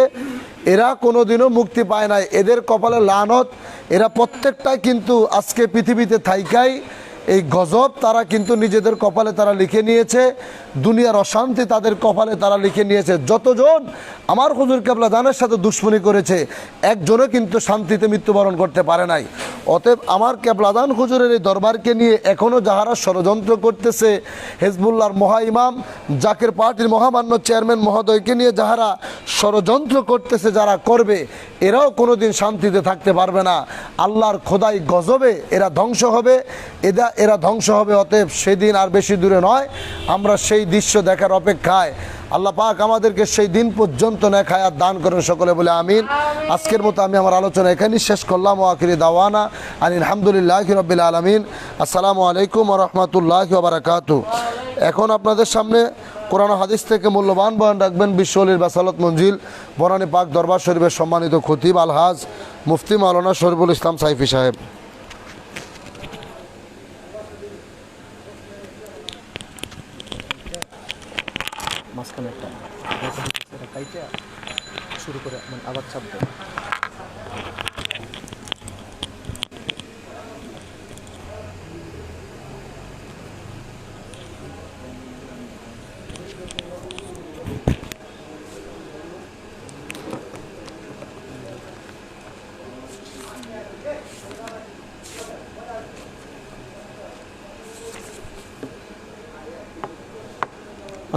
এরা কোনোদিনও মুক্তি পায় নাই। এদের কপালে লানত। এরা প্রত্যেকটাই কিন্তু আজকে পৃথিবীতে থাইকাই এই গজব তারা কিন্তু নিজেদের কপালে তারা লিখে নিয়েছে, দুনিয়ার অশান্তি তাদের কপালে তারা লিখে নিয়েছে। যতজন আমার হুজুর কেবলাদানের সাথে দুশ্মনী করেছে, একজনও কিন্তু শান্তিতে মৃত্যুবরণ করতে পারে নাই। অতএব আমার কেবলাদান হুজুরের এই দরবারকে নিয়ে এখনও যাহারা ষড়যন্ত্র করতেছে, হেজবুল্লাহর মহা ইমাম জাকের পার্টির মহামান্য চেয়ারম্যান মহোদয়কে নিয়ে যাহারা ষড়যন্ত্র করতেছে, যারা করবে, এরাও কোনোদিন শান্তিতে থাকতে পারবে না। আল্লাহর খোদাই গজবে এরা ধ্বংস হবে, এরা ধ্বংস হবে। অতএব সেদিন আর বেশি দূরে নয়, আমরা সেই দৃশ্য দেখার অপেক্ষায়। আল্লাহ পাক আমাদেরকে সেই দিন পর্যন্ত নেক হায়াত দান করেন, সকলে বলে আমিন। আজকের মতো আমি আমার আলোচনা এখানেই শেষ করলাম। ওয়া আখিরি দাওয়ানা আলহামদুলিল্লাহি রাব্বিল আলামিন। আসসালামু আলাইকুম ওয়া রাহমাতুল্লাহি ওয়া বারাকাতুহু। এখন আপনাদের সামনে কোরআন ও হাদিস থেকে মূল্যবান বয়ান রাখবেন বিশ্বলির বাসালত মঞ্জিল বনানী পাক দরবার শরীফের সম্মানিত খতিব আলহাজ মুফতি মাওলানা শরীফুল ইসলাম সাইফি সাহেব। মাঝখানে একটা কাইটা শুরু করে মানে আবার চাপ দেয়।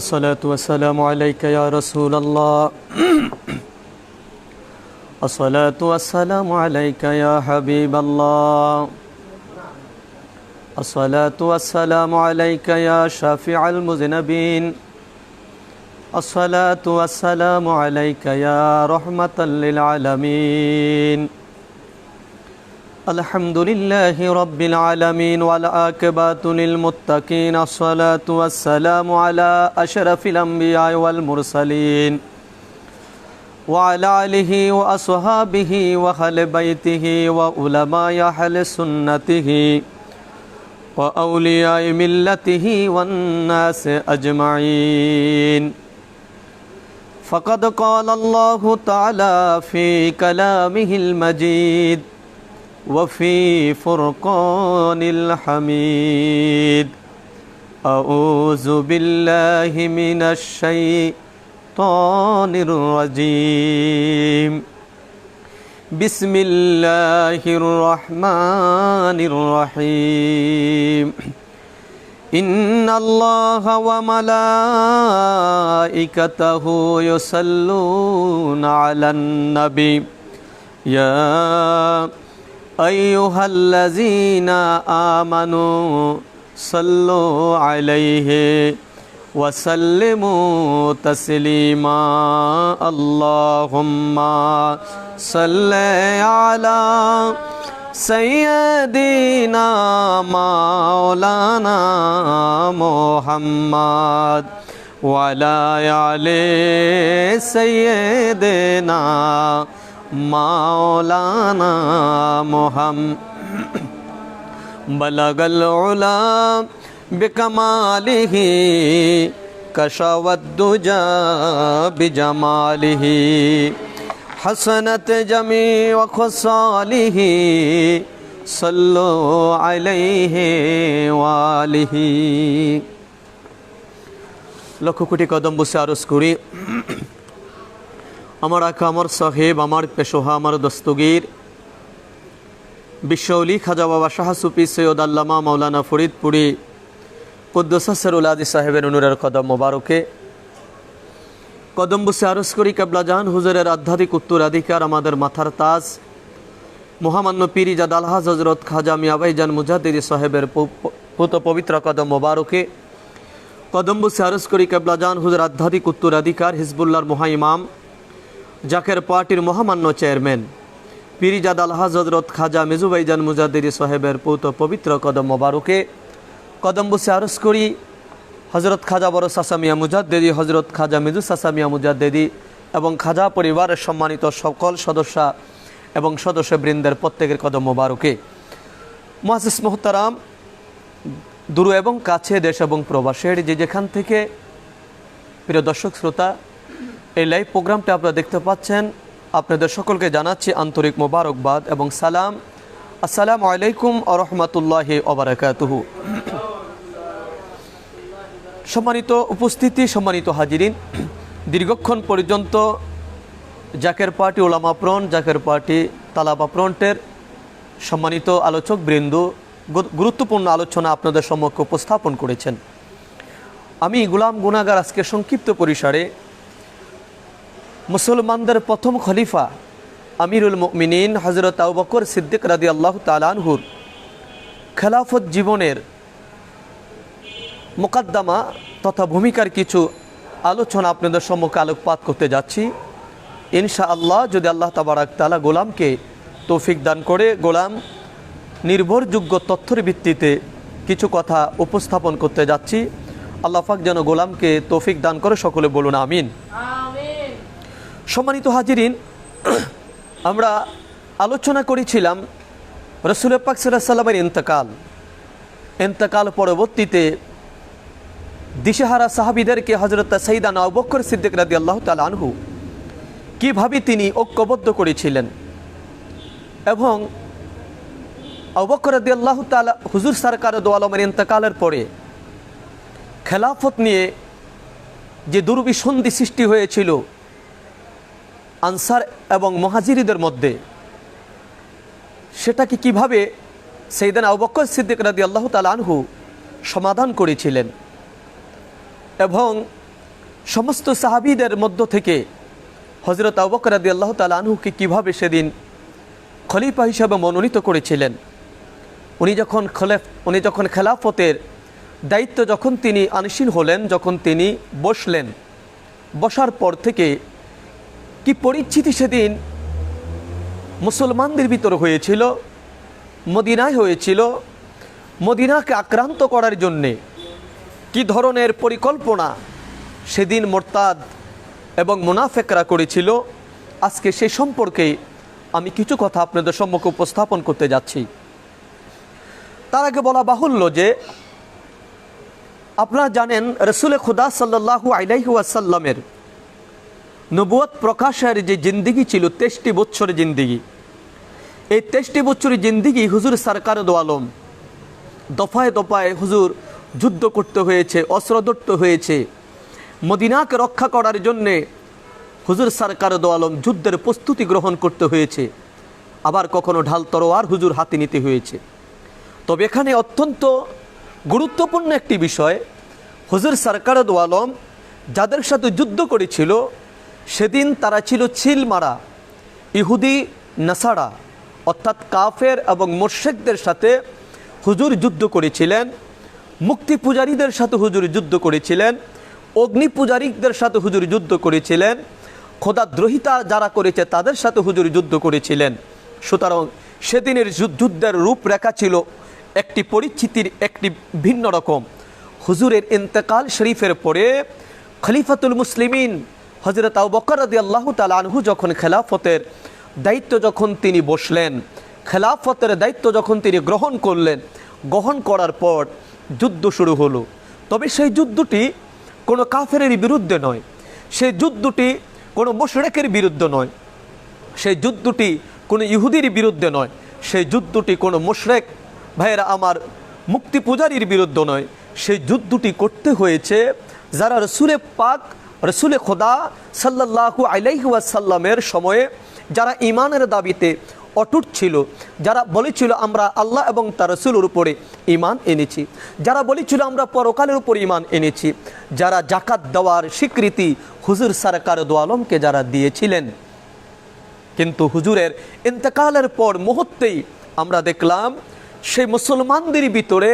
الصلاة والسلام عليك يا رسول الله الصلاة والسلام عليك يا حبيب الله الصلاة والسلام عليك يا شافع المذنبين الصلاة والسلام عليك يا رحمة للعالمين الحمد لله رب العالمين والعاقبة للمتقين الصلاة والسلام على أشرف الأنبياء والمرسلين وعلى آله وأصحابه وأهل بيته وعلماء أهل سنته وأولياء ملته والناس أجمعين. فقد قال الله تعالى في كلامه المجيد وفي فرقان الحميد أعوذ بالله من الشيطان الرجيم بسم الله الرحمن الرحيم إن الله وملائكته يصلون على النبي يا أيها الذين آمنوا صلوا عليه وسلموا تسليما اللهم صل على سيدنا مولانا محمد وعلى آل سيدنا مولانا محمد بلغ العلا بكماله كشف الدجى بجماله حسنت جميع خصاله صلوا عليه وآله লক্ষ কোটি কদম বসে আরজ করি আমার আকা আমার সাহেব আমার পেশোহা আমার দস্তগীর বিশ্বলি খাজা বাবা শাহ সুফি সৈয়দ আল্লামা মাওলানা ফরিদপুরি কুদ্দুসাসরুল আদি সাহেবের অনুরের কদম মোবারকে কদম বসে আরজ করি কেবলাজান হুজুরের আধ্যাত্মিক উত্তরাধিকার আমাদের মাথার তাজ মহামান্য পীরিজাদ আলহাজ হজরত খাজা মিয়া ভাইজান মুজাদ্দিদি সাহেবের পুত পবিত্র কদম মোবারকে কদম বসে আরজ করি কেবলাজান হুজুর আধ্যাত্মিক উত্তরাধিকার হিজবুল্লাহর মহা ইমাম জাকের পার্টির মহামান্য চেয়ারম্যান পীরজাদ আলহাজ হযরত খাজা মিজুভাইজান মুজাদ্দিদি সাহেবের পৌত পবিত্র কদম মোবারকে কদম বসে আরজ করি হজরত খাজা বড় সাসামিয়া মুজাদ্দিদি, হজরত খাজা মিজু সাসামিয়া মুজাদ্দিদি এবং খাজা পরিবারের সম্মানিত সকল সদস্য এবং সদস্যবৃন্দের প্রত্যেকের কদম মোবারকে। মুআজ্জিজ মুহতারাম, দূর এবং কাছে, দেশ এবং প্রবাসের যে যেখান থেকে প্রিয় দর্শক শ্রোতা এই লাইভ প্রোগ্রামটা আপনারা দেখতে পাচ্ছেন, আপনাদের সকলকে জানাচ্ছি আন্তরিক মোবারকবাদ এবং সালাম। আসসালামু আলাইকুম ওয়া রাহমাতুল্লাহি ওয়া বারাকাতুহু। সম্মানিত উপস্থিতি, সম্মানিত হাজিরিন, দীর্ঘক্ষণ পর্যন্ত জাকের পার্টি ওলামা ফ্রন্ট, জাকের পার্টি তালাবা ফ্রন্টের সম্মানিত আলোচক বৃন্দ গুরুত্বপূর্ণ আলোচনা আপনাদের সম্মুখে উপস্থাপন করেছেন। আমি গোলাম গুনাগার আজকে সংক্ষিপ্ত পরিসরে মুসলমানদের প্রথম খলিফা আমিরুল মুমিনিন হযরত আবু বকর সিদ্দিক রাদিয়াল্লাহু তাআলা আনহুর খেলাফত জীবনের মুকদ্দমা তথা ভূমিকার কিছু আলোচনা আপনাদের সম্মুখে আলোকপাত করতে যাচ্ছি ইনশাআল্লাহ। যদি আল্লাহ তাবারাক তাআলা গোলামকে তৌফিক দান করে, গোলাম নির্ভরযোগ্য তথ্যের ভিত্তিতে কিছু কথা উপস্থাপন করতে যাচ্ছি। আল্লাহ পাক যেন গোলামকে তৌফিক দান করে, সকলে বলুন আমিন। সম্মানিত হাজিরিন, আমরা আলোচনা করেছিলাম রাসূল পাক সাল্লাল্লাহু আলাইহি ওয়াসাল্লামের ইন্তেকাল পরবর্তীতে দিশেহারা সাহাবীদেরকে হযরত সাইয়েদানা আবু বকর সিদ্দিক রাদিয়াল্লাহু তাআলা আনহু কীভাবে তিনি ঐক্যবদ্ধ করেছিলেন এবং আবু বকর রাদিয়াল্লাহু তাআলা হুজুর সরকার দো আলমের ইন্তেকালের পরে খেলাফত নিয়ে যে দুর্বিসন্ধি সৃষ্টি হয়েছিল আনসার এবং মুহাজিরদের মধ্যে, সেটাকে কিভাবে সাইয়েদানা আবু বকর সিদ্দিক রাদিয়াল্লাহু তাআলা আনহু সমাধান করেছিলেন এবং সমস্ত সাহাবীদের মধ্য থেকে হযরত আবু বকর রাদিয়াল্লাহু তাআলা আনহুকে কিভাবে সেদিন খলিফা হিসেবে মনোনীত করেছিলেন। উনি যখন খেলাফতের দায়িত্ব যখন তিনি আনশীল হলেন, যখন তিনি বসলেন, বসার পর থেকে কি পরিস্থিতি সেদিন মুসলমানদের ভিতর হয়েছিল, মদিনায় হয়েছিল, মদিনাকে আক্রান্ত করার জন্যে কি ধরনের পরিকল্পনা সেদিন মোরতাদ এবং মুনাফেকরা করেছিল, আজকে সেই সম্পর্কে আমি কিছু কথা আপনাদের সম্মুখে উপস্থাপন করতে যাচ্ছি। তার আগে বলা বাহুল্য যে আপনারা জানেন রাসূল খুদা সাল্লাল্লাহু আলাইহি ওয়াসাল্লামের নবুয়ত প্রকাশের যে জিন্দিগি ছিল 23টি বছরের জিন্দিগি, এই 23টি বছরের জিন্দিগি হুজুর সরকার দো আলম দফায় দফায় হুজুর যুদ্ধ করতে হয়েছে, অস্ত্র ধরতে হয়েছে, মদিনাকে রক্ষা করার জন্যে হুজুর সরকার দো আলম যুদ্ধের প্রস্তুতি গ্রহণ করতে হয়েছে, আবার কখনো ঢাল তরোয়ার হুজুর হাতে নিতে হয়েছে। তবে এখানে অত্যন্ত গুরুত্বপূর্ণ একটি বিষয়, হুজুর সরকার দো আলম যাদের সাথে যুদ্ধ করেছিল সেদিন তারা ছিল ছিল মারা ইহুদি নাসারা, অর্থাৎ কাফের এবং মুশরিকদের সাথে হুজুর যুদ্ধ করেছিলেন, মুক্তি পূজারীদের সাথে হুজুর যুদ্ধ করেছিলেন, অগ্নি পূজারীদের সাথে হুজুর যুদ্ধ করেছিলেন, খোদাদ্রোহিতা যারা করেছে তাদের সাথে হুজুর যুদ্ধ করেছিলেন। সুতরাং সেদিনের যুদ্ধের রূপরেখা ছিল একটি পরিস্থিতির একটি ভিন্ন রকম। হুজুরের ইন্তেকাল শরীফের পরে খলিফাতুল মুসলিমিন হযরত আবু বকর রাদিয়াল্লাহু তাআলা আনহু যখন খেলাফতের দায়িত্ব যখন তিনি বসলেন, খেলাফতের দায়িত্ব যখন তিনি গ্রহণ করলেন, গ্রহণ করার পর যুদ্ধ শুরু হলো। তবে সেই যুদ্ধটি কোনো কাফেরের বিরুদ্ধে নয়, সেই যুদ্ধটি কোনো মুশরিকের বিরুদ্ধে নয়, সেই যুদ্ধটি কোনো ইহুদির বিরুদ্ধে নয়, সেই যুদ্ধটি কোনো মুশরিক ভাইয়েরা আমার মুক্তি পূজারীর বিরুদ্ধে নয়, সেই যুদ্ধটি করতে হয়েছে যারা রসুলে পাক রসুলে খোদা সাল্লাল্লাহু আলাইহি ওয়াসাল্লামের সময়ে যারা ঈমানের দাবিতে অটুট ছিল, যারা বলেছিল আমরা আল্লাহ এবং তার রসুলের উপরে ঈমান এনেছি, যারা বলেছিল আমরা পরকালের উপর ঈমান এনেছি, যারা জাকাত দেওয়ার স্বীকৃতি হুজুর সরকার দো আলমকে যারা দিয়েছিলেন। কিন্তু হুজুরের ইন্তেকালের পর মুহূর্তেই আমরা দেখলাম সেই মুসলমানদের ভিতরে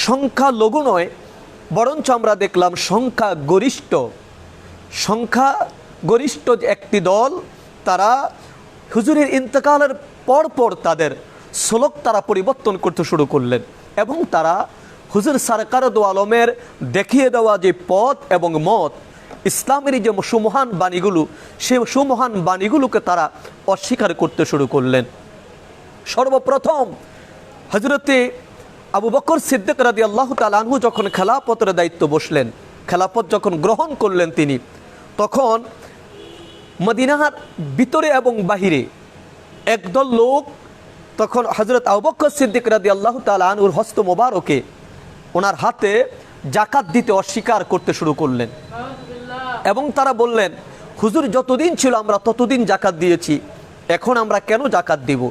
সংখ্যা লঘু নয়, বরঞ্চ আমরা দেখলাম সংখ্যা গরিষ্ঠ গরিষ্ঠ একটি দল, তারা হুজুরের ইন্তেকালের পর তাদের শ্লোক তারা পরিবর্তন করতে শুরু করলেন এবং তারা হুজুর সরকার দো আলমের দেখিয়ে দেওয়া যে পথ এবং মত, ইসলামের যে সুমহান বাণীগুলো, সেই সুমহান বাণীগুলোকে তারা অস্বীকার করতে শুরু করলেন। সর্বপ্রথম হজরতে আবু বকর সিদ্দিক রাদিয়াল্লাহু তাআলা আনহু যখন খেলাফতের দায়িত্ব বসলেন, খেলাফত যখন গ্রহণ করলেন তিনি, তখন মদিনার ভিতরে এবং বাহিরে একদল লোক তখন হজরত আবু বকর সিদ্দিক রাদিয়াল্লাহু তাআলা আনহুর হস্ত মোবারকে ওনার হাতে জাকাত দিতে অস্বীকার করতে শুরু করলেন এবং তারা বললেন, হুজুর যতদিন ছিল আমরা ততদিন জাকাত দিয়েছি, এখন আমরা কেন জাকাত দিব?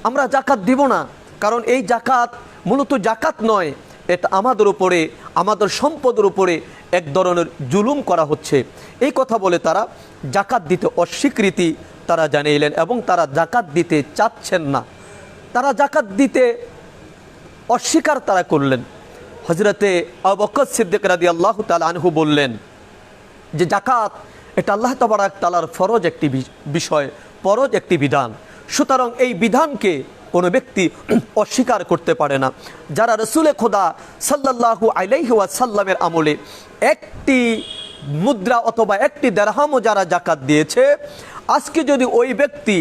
আমরা জাকাত দিব না, কারণ এই জাকাত মূলত জাকাত নয়, এটা আমাদের উপরে, আমাদের সম্পদের উপরে এক ধরনের জুলুম করা হচ্ছে। এই কথা বলে তারা জাকাত দিতে অস্বীকৃতি তারা জানিয়েলেন এবং তারা জাকাত দিতে চাচ্ছেন না, তারা জাকাত দিতে অস্বীকার তারা করলেন। হজরতে আবু বকর সিদ্দিক রাদিয়াল্লাহু তাআলা আনহু বললেন যে জাকাত এটা আল্লাহ তাবারাক তাআলার ফরজ একটি বিষয়, ফরজ একটি বিধান, সুতরাং এই বিধানকে কোনো ব্যক্তি অস্বীকার করতে পারে না। যারা রসুলে খোদা সাল্লাল্লাহু আলাইহি ওয়াসাল্লামের আমলে একটি মুদ্রা অথবা একটি দিরহামও যারা জাকাত দিয়েছে, আজকে যদি ওই ব্যক্তি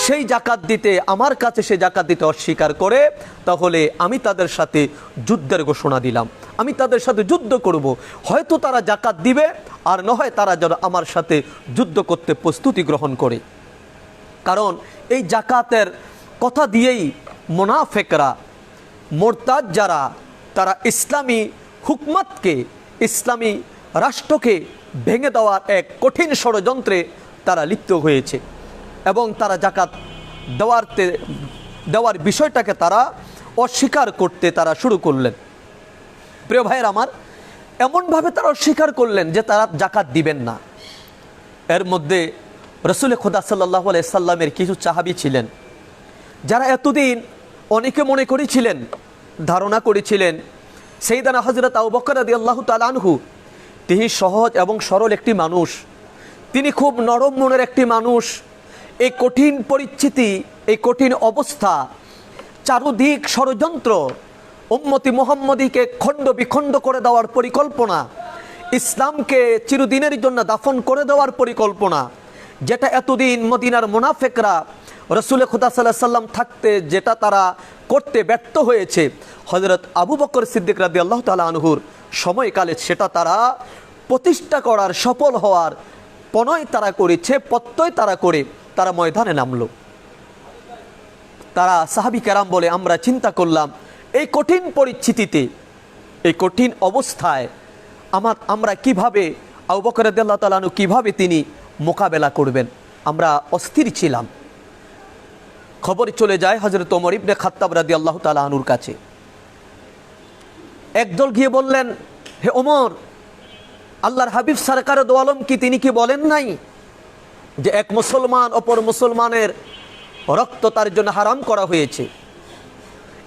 সেই জাকাত দিতে, আমার কাছে সে জাকাত দিতে অস্বীকার করে, তাহলে আমি তাদের সাথে যুদ্ধের ঘোষণা দিলাম, আমি তাদের সাথে যুদ্ধ করব। হয়তো তারা জাকাত দিবে, আর নয় তারা যেন আমার সাথে যুদ্ধ করতে প্রস্তুতি গ্রহণ করে। কারণ এই জাকাতের কথা দিয়েই মুনাফিকরা, মুরতাদ যারা, তারা ইসলামী হুকমতকে, ইসলামী রাষ্ট্রকে ভেঙে দেওয়ার এক কঠিন ষড়যন্ত্রে তারা লিপ্ত হয়েছে এবং তারা জাকাত দেওয়ার বিষয়টাকে তারা অস্বীকার করতে তারা শুরু করলেন। প্রিয় ভাইয়ের আমার, এমনভাবে তারা অস্বীকার করলেন যে তারা জাকাত দিবেন না। এর মধ্যে রসুল খোদা সাল্লাল্লাহু আলাইহি সাল্লামের কিছু সাহাবী ছিলেন, যারা এতদিন অনেকে মনে করেছিলেন, ধারণা করেছিলেন সাইয়েদানা হযরত আবু বকর রাদিয়াল্লাহু তাআলা আনহু তিনি সহজ এবং সরল একটি মানুষ, তিনি খুব নরম মনের একটি মানুষ। এই কঠিন পরিস্থিতি, এই কঠিন অবস্থা, চারদিক ষড়যন্ত্র, উম্মতি মুহাম্মদীকে খণ্ড বিখণ্ড করে দেওয়ার পরিকল্পনা, ইসলামকে চিরদিনের জন্য দাফন করে দেওয়ার পরিকল্পনা, যেটা এতদিন মদিনার মুনাফিকরা রসুল খুদা সাল্লাল্লাহু আলাইহি সাল্লাম থাকতে যেটা তারা করতে ব্যর্থ হয়েছে, হযরত আবু বকর সিদ্দিক রাদিয়াল্লাহু তাআলা আনহুর সময়কালে সেটা তারা প্রতিষ্ঠা করার, সফল হওয়ার পণয় তারা করেছে, প্রত্যয় তারা করে তারা ময়দানে নামলো। তারা সাহাবী কেরাম বলে, আমরা চিন্তা করলাম এই কঠিন পরিস্থিতিতে, এই কঠিন অবস্থায় আমরা কিভাবে, আবু বকর রাদিয়াল্লাহু তাআলা আনহু কিভাবে তিনি মোকাবেলা করবেন, আমরা অস্থির ছিলাম। খবর চলে যায় হযরত ওমর ইবনে খাত্তাব রাদিয়াল্লাহু তাআলা আনহুর কাছে। একদল গিয়ে বললেন, হে ওমর, আল্লাহর হাবিব সরকার দো আলম কি তিনি কি বলেন নাই যে এক মুসলমান অপর মুসলমানের রক্ত তার জন্য হারাম করা হয়েছে,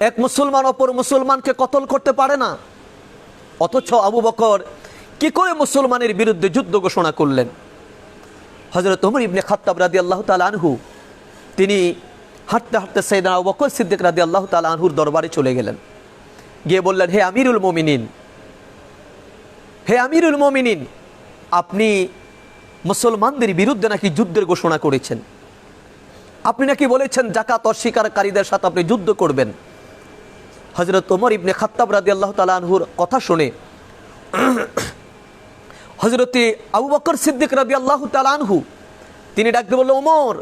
এক মুসলমান অপর মুসলমানকে কতল করতে পারে না? অথচ আবু বকর কি করে মুসলমানের বিরুদ্ধে যুদ্ধ ঘোষণা করলেন? হযরত ওমর ইবনে খাত্তাব রাদিয়াল্লাহু তাআলা আনহু তিনি হাঁটতে হাঁটতে সাইয়েদনা আবু বকর সিদ্দিক রাদিয়াল্লাহু তাআলা আনহুর দরবারে চলে গেলেন। গিয়ে বললেন, হে আমিরুল মুমিনিন, হে আমিরুল মুমিনিন, আপনি মুসলমানদের বিরুদ্ধে নাকি যুদ্ধের ঘোষণা করেছেন, আপনি নাকি বলেছেন জাকাত অস্বীকারীদের সাথে আপনি যুদ্ধ করবেন। হযরত ওমর ইবনে খাত্তাব রাদিয়াল্লাহু তাআলা আনহুর কথা শুনে হযরতে আবু বকর সিদ্দিক রাদিয়াল্লাহু তাআলা আনহু তিনি ডাকতে বললেন, ওমর,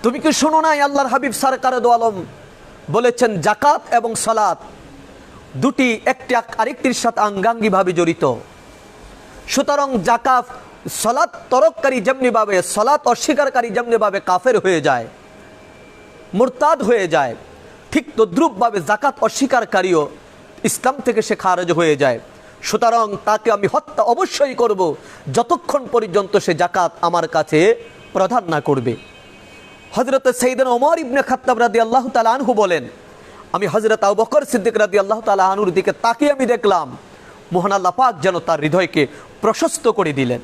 তুমি কি শোনো নাই আল্লাহর হাবিব সরকার দো আলম বলেছেন জাকাত এবং সালাত দুটি একটি আরেকটির সাথে অঙ্গাঙ্গিভাবে জড়িত, সুতরাং জাকাত, সালাত তরককারী যেমনিভাবে, সালাত অস্বীকারী যেমনিভাবে কাফের হয়ে যায়, মুরতাদ হয়ে যায়, ঠিক তদ্রূপভাবে জাকাত অস্বীকারীও ইসলাম থেকে সে খারেজ হয়ে যায়। সুতরাং তাকে আমি হত্যা অবশ্যই করব যতক্ষণ পর্যন্ত সে জাকাত আমার কাছে প্রদান না করবে। হযরত সাইয়েদনা ওমর ইবনে খাত্তাব রাদিয়াল্লাহু তাআলা আনহু বলেন, আমি হযরত আবু বকর সিদ্দিক রাদিয়াল্লাহু তাআলা আনহুর দিকে তাকিয়ে আমি দেখলাম মহান আল্লাহ পাক যেন তার হৃদয়কে প্রশস্ত করে দিলেন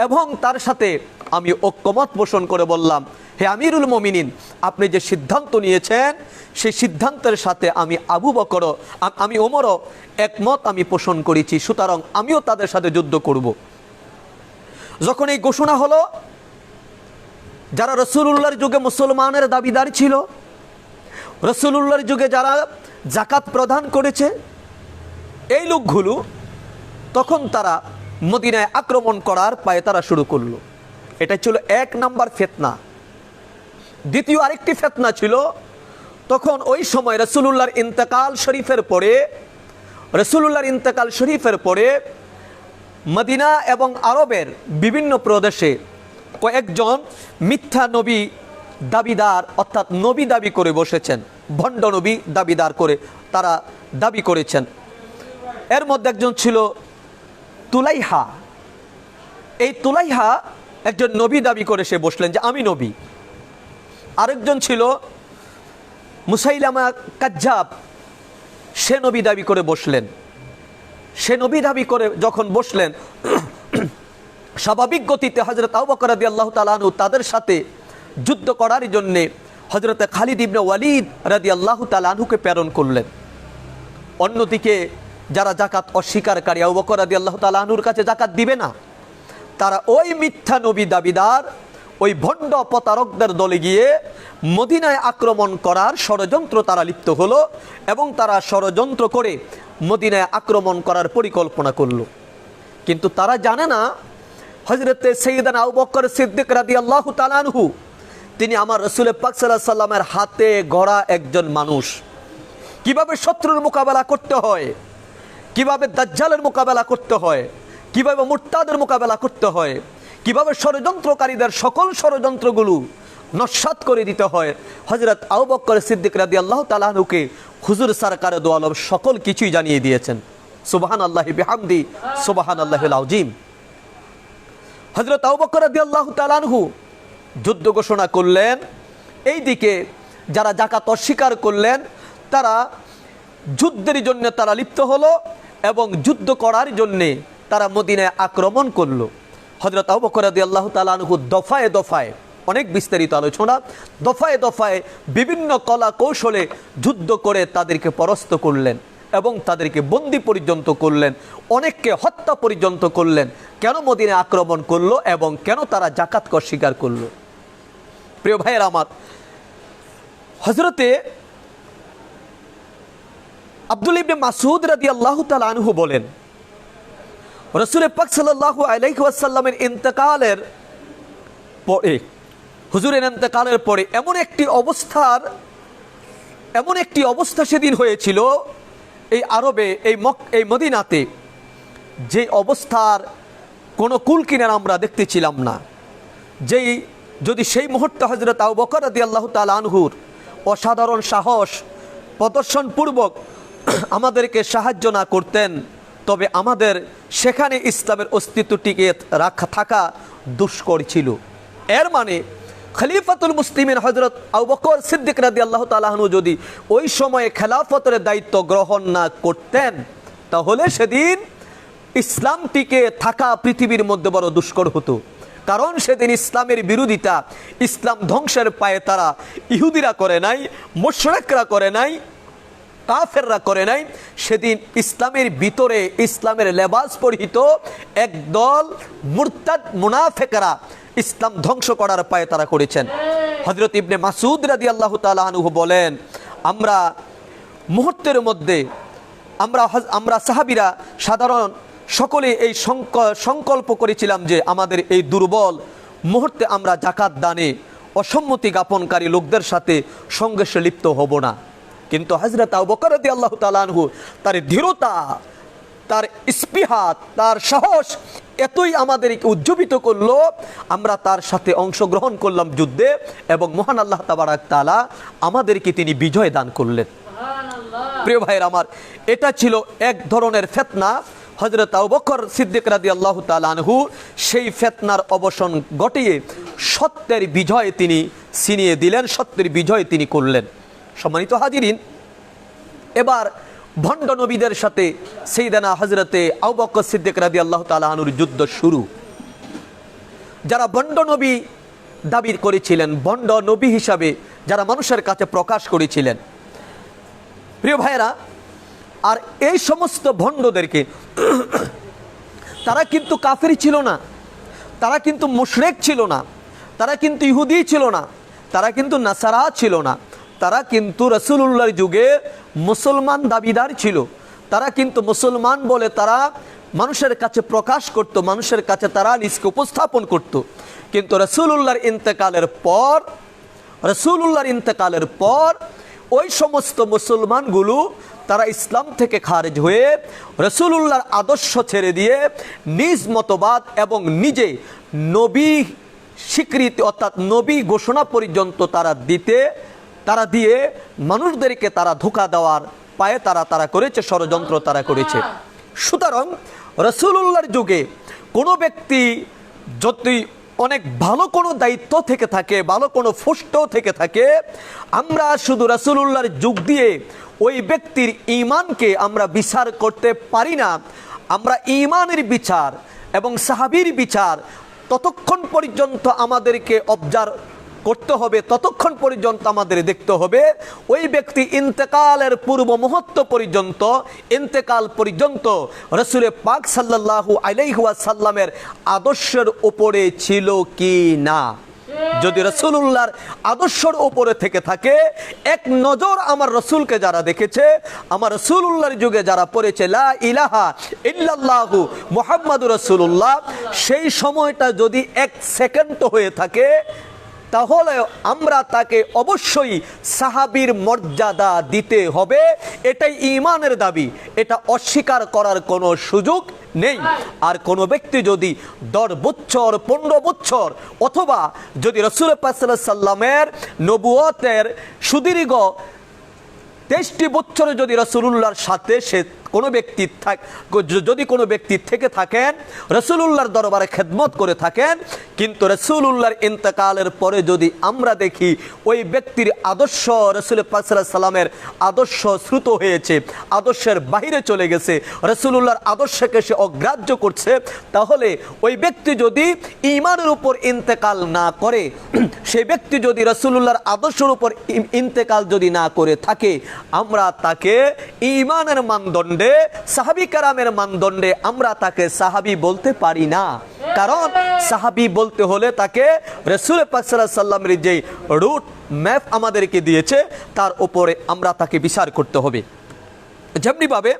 এবং তার সাথে আমি ঐক্যমত পোষণ করে বললাম, হে আমিরুল মুমিনিন, আপনি যে সিদ্ধান্ত নিয়েছেন সেই সিদ্ধান্তের সাথে আমি আবু বকর, আমি ওমরও একমত আমি পোষণ করেছি, সুতরাং আমিও তাদের সাথে যুদ্ধ করব। যখন এই ঘোষণা হলো, যারা রাসূলুল্লাহর যুগে মুসলমানের দাবিদার ছিল, রাসূলুল্লাহর যুগে যারা যাকাত প্রদান করেছে, এই লোকগুলো তখন তারা মদিনায় আক্রমণ করার পায়তারা শুরু করলো। এটা ছিল এক নাম্বার ফিতনা। দ্বিতীয় আরেকটি ফিতনা ছিল, তখন ওই সময় রাসূলুল্লাহর ইন্তেকাল শরীফের পরে মদিনা এবং আরবের বিভিন্ন প্রদেশে কয়েকজন মিথ্যা নবী দাবিদার, অর্থাৎ নবী দাবি করে বসেছেন, ভণ্ড নবী দাবিদার করে তারা দাবি করেছেন। এর মধ্যে একজন ছিল তুলাইহা। এই তুলাইহা একজন নবী দাবি করে সে বসলেন যে আমি নবী। আরেকজন ছিল মুসাইলামা কাজ্জাব, সে নবী দাবি করে বসলেন। সে নবী দাবি করে যখন বসলেন, স্বাভাবিক গতিতে হযরত আবু বকর রাদিয়াল্লাহু তাআলা আনহু তাদের সাথে যুদ্ধ করার জন্য হযরত খালিদ ইবনে ওয়ালিদ রাদিয়াল্লাহু তাআলা আনহুকে প্রেরণ করলেন। অন্যদিকে যারা যাকাত অস্বীকারী, আবু বকর রাদিয়াল্লাহু তাআলা আনহুর কাছে যাকাত দিবে না, তারা ওই মিথ্যা নবী দাবিদার, ওই ভণ্ড প্রতারকদের দলে গিয়ে মদিনায় আক্রমণ করার ষড়যন্ত্র তারা লিপ্ত হলো এবং তারা ষড়যন্ত্র করে মদিনায় আক্রমণ করার পরিকল্পনা করলো। কিন্তু তারা জানে না হযরতে সাইয়েদানা আবু বকর সিদ্দিক রাদিয়াল্লাহু তাআলা আনহু তিনি আমার রাসূল পাক সাল্লাল্লাহু আলাইহি সাল্লামের হাতে গড়া একজন মানুষ। কিভাবে শত্রুর মোকাবেলা করতে হয়, কিভাবে দাজ্জালের মোকাবেলা করতে হয়, কিভাবে মুরতাদের মোকাবেলা করতে হয়, কিভাবে ষড়যন্ত্রকারীদের সকল ষড়যন্ত্রগুলো নস্যাৎ করে দিতে হয়, হযরত আবু বকর সিদ্দিক রাদিয়াল্লাহু তাআলা আনহুকে হুজুর সরকারে দো আলম সকল কিছুই জানিয়ে দিয়েছেন। সুবহানাল্লাহি বিহামদি, সুবহানাল্লাহিল আযীম। হযরত আবু বকর রাদিয়াল্লাহু তাআলা আনহু যুদ্ধ ঘোষণা করলেন। এইদিকে যারা যাকাত অস্বীকার করলেন তারা যুদ্ধের জন্য তারা লিপ্ত হলো এবং যুদ্ধ করার জন্যে তারা মদিনায় আক্রমণ করলো। হযরত আবু বকর রাদিয়াল্লাহু তাআলা আনহু দফায় দফায়, অনেক বিস্তারিত আলোচনা, দফায় দফায় বিভিন্ন কলা কৌশলে যুদ্ধ করে তাদেরকে পরাস্ত করলেন এবং তাদেরকে বন্দী পর্যন্ত করলেন, অনেককে হত্যা পর্যন্ত করলেন। কেন মদিনায় আক্রমণ করলো এবং কেন তারা যাকাতকে অস্বীকার করলো? প্রিয় ভাইয়েরা আমার, হযরতে আব্দুল্লাহ ইবনে মাসউদ রাদিয়াল্লাহু তাআলা আনহু বলেন, রাসূল পাক সাল্লাল্লাহু আলাইহি ওয়াসাল্লামের ইন্তেকালের পরে, হুজুরের ইন্তেকালের পরে এমন একটি অবস্থা সেদিন হয়েছিল এই আরবে, এই মদিনাতে, যে অবস্থার কোনো কুল কিনারা আমরা দেখতেছিলাম না। যদি সেই মুহূর্তে হযরত আবু বকর রাদিয়াল্লাহু তাআলা আনহুর অসাধারণ সাহস প্রদর্শন পূর্বক আমাদেরকে সাহায্য না করতেন, তবে আমাদের সেখানে ইসলামের অস্তিত্ব টিকে থাকা দুষ্কর ছিল। এর মানে খলিফাতুল মুসলিমিন হযরত আবু বকর সিদ্দিক রাদিয়াল্লাহু তাআলা আনহু যদি ওই সময়ে খেলাফতের দায়িত্ব গ্রহণ না করতেন, তাহলে সেদিন ইসলাম টিকে থাকা পৃথিবীর মধ্যে বড় দুষ্কর হতো। কারণ সেদিন ইসলামের বিরোধিতা, ইসলাম ধ্বংসের পায়ে তারা ইহুদিরা করে নাই, মুশরিকরা করে নাই, কাফেররা করে নাই। সেদিন ইসলামের ভিতরে ইসলামের লেবাস পরিহিত একদল মুরতাদ মুনাফিকরা ইসলাম ধ্বংস করার পায়ে তারা করেছেন। হযরত ইবনে মাসউদ রাদিয়াল্লাহু তাআলা আনহু বলেন, আমরা মুহূর্তের মধ্যে আমরা সাহাবীরা সাধারণ সকলে এই সংকল্প করেছিলাম যে আমাদের এই দুর্বল মুহূর্তে আমরা যাকাত দানে অসম্মতি জ্ঞাপনকারী লোকদের সাথে সংঘর্ষে লিপ্ত হব না। কিন্তু হযরত আবু বকর রাদিয়াল্লাহু তাআলা আনহু তার দৃঢ়তা, তার স্পৃহা, তার সাহস এতই আমাদেরকে উজ্জীবিত করলো, আমরা তার সাথে অংশগ্রহণ করলাম যুদ্ধে এবং মহান আল্লাহ তাবারাক তাআলা আমাদেরকে তিনি বিজয় দান করলেন। প্রিয় ভাইয়ের আমার, এটা ছিল এক ধরনের ফিতনা। হযরত আবু বকর সিদ্দিক রাদিয়াল্লাহু তাআলা আনহু সেই ফিতনার অবসান ঘটিয়ে সত্যের বিজয় তিনি ছিনিয়ে দিলেন, সত্যের বিজয় তিনি করলেন। সম্মানিত হাজিরিন, এবার ভণ্ড নবীদের সাথে সাইয়েদানা হযরতে আবু বকর সিদ্দিক রাদিয়াল্লাহু তাআলা আনহুর যুদ্ধ শুরু। যারা ভণ্ড নবী দাবি করেছিলেন, ভণ্ড নবী হিসাবে যারা মানুষের কাছে প্রকাশ করেছিলেন। প্রিয় ভাইয়েরা, আর এই সমস্ত ভণ্ডদেরকে তারা কিন্তু কাফেরি ছিল না, তারা কিন্তু মুশরিক ছিল না, তারা কিন্তু ইহুদি ছিল না, তারা কিন্তু নাসারা ছিল না, তারা কিন্তু রাসূলুল্লাহর যুগে মুসলমান দাবিদার ছিল। তারা কিন্তু মুসলমান বলে তারা মানুষের কাছে প্রকাশ করত, মানুষের কাছে তারা নিজকে উপস্থাপন করত। কিন্তু রাসূলুল্লাহর ইন্তেকালের পর ওই সমস্ত মুসলমানগুলো তারা ইসলাম থেকে খারিজ হয়ে রাসূলুল্লাহর আদর্শ ছেড়ে দিয়ে নিজ মতবাদ এবং নিজে নবী স্বীকৃতি অর্থাৎ নবী ঘোষণা পর্যন্ত তারা দিয়ে মানুষদেরকে তারা ধোঁকা দেওয়ার পায়ে তারা করেছে, ষড়যন্ত্র তারা করেছে। সুতরাং রাসূলুল্লাহর যুগে কোনো ব্যক্তি যদি অনেক ভালো কোনো দায়িত্ব থেকে থাকে, ভালো কোনো পোস্ট থেকে থাকে, আমরা শুধু রাসূলুল্লাহর যুগ দিয়ে ওই ব্যক্তির ঈমানকে আমরা বিচার করতে পারি না। আমরা ঈমানের বিচার এবং সাহাবীর বিচার ততক্ষণ পর্যন্ত আমাদেরকে অবজার্ভ করতে হবে, ততক্ষণ পর্যন্ত আমাদের দেখতে হবে ওই ব্যক্তি ইন্তেকালের পূর্ব মুহূর্ত পর্যন্ত, ইন্তেকাল পর্যন্ত রাসূল পাক সাল্লাল্লাহু আলাইহি ওয়াসাল্লামের আদর্শের উপরে ছিল কি না। যদি রাসূলুল্লাহর আদর্শের উপরে থেকে থাকে, এক নজর আমার রাসূলকে যারা দেখেছে, আমার রাসূলুল্লাহর যুগে যারা পড়েছে লা ইলাহা ইল্লাল্লাহু মুহাম্মাদুর রাসূলুল্লাহ, সেই সময়টা যদি এক সেকেন্ড হয়ে থাকে, তাহলে আমরা তাকে অবশ্যই সাহাবীর মর্যাদা দিতে হবে। এটাই ঈমানের দাবি, এটা অস্বীকার করার কোনো সুযোগ নেই। আর কোনো ব্যক্তি যদি 10 বছর 15 বছর অথবা যদি রাসূল পাক সাল্লাল্লাহু আলাইহি সাল্লামের নবুয়তের সুদীর্ঘ 23টি বছরে যদি রাসূলুল্লাহর সাথে যদি কোনো ব্যক্তি থেকে থাকেন, রাসূলুল্লাহর দরবারে খেদমত করে থাকেন, কিন্তু রাসূলুল্লাহর ইন্তেকালের পরে যদি আমরা দেখি ওই ব্যক্তির আদর্শ রাসূল পাক সাল্লাল্লাহু আলাইহি সাল্লামের আদর্শ শ্রুত হয়েছে, আদর্শের বাইরে চলে গেছে, রাসূলুল্লাহর আদর্শকে সে অগ্রাহ্য করছে, তাহলে ওই ব্যক্তি যদি ঈমানের উপর ইন্তেকাল না করে, সেই ব্যক্তি যদি রাসূলুল্লাহর আদর্শের উপর ইন্তেকাল যদি না করে থাকে, আমরা তাকে ঈমানের মানদণ্ডে, সাহাবী কেরামের মানদণ্ডে আমরা তাকে সাহাবী বলতে পারি না। কারণ সাহাবী বলতে হলে তাকে রাসূল পাক সাল্লাল্লাহু আলাইহি সাল্লামের যে রুট ম্যাপ আমাদেরকে দিয়েছে তার উপরে আমরা তাকে বিচার করতে হবে। যেমনি ভাবে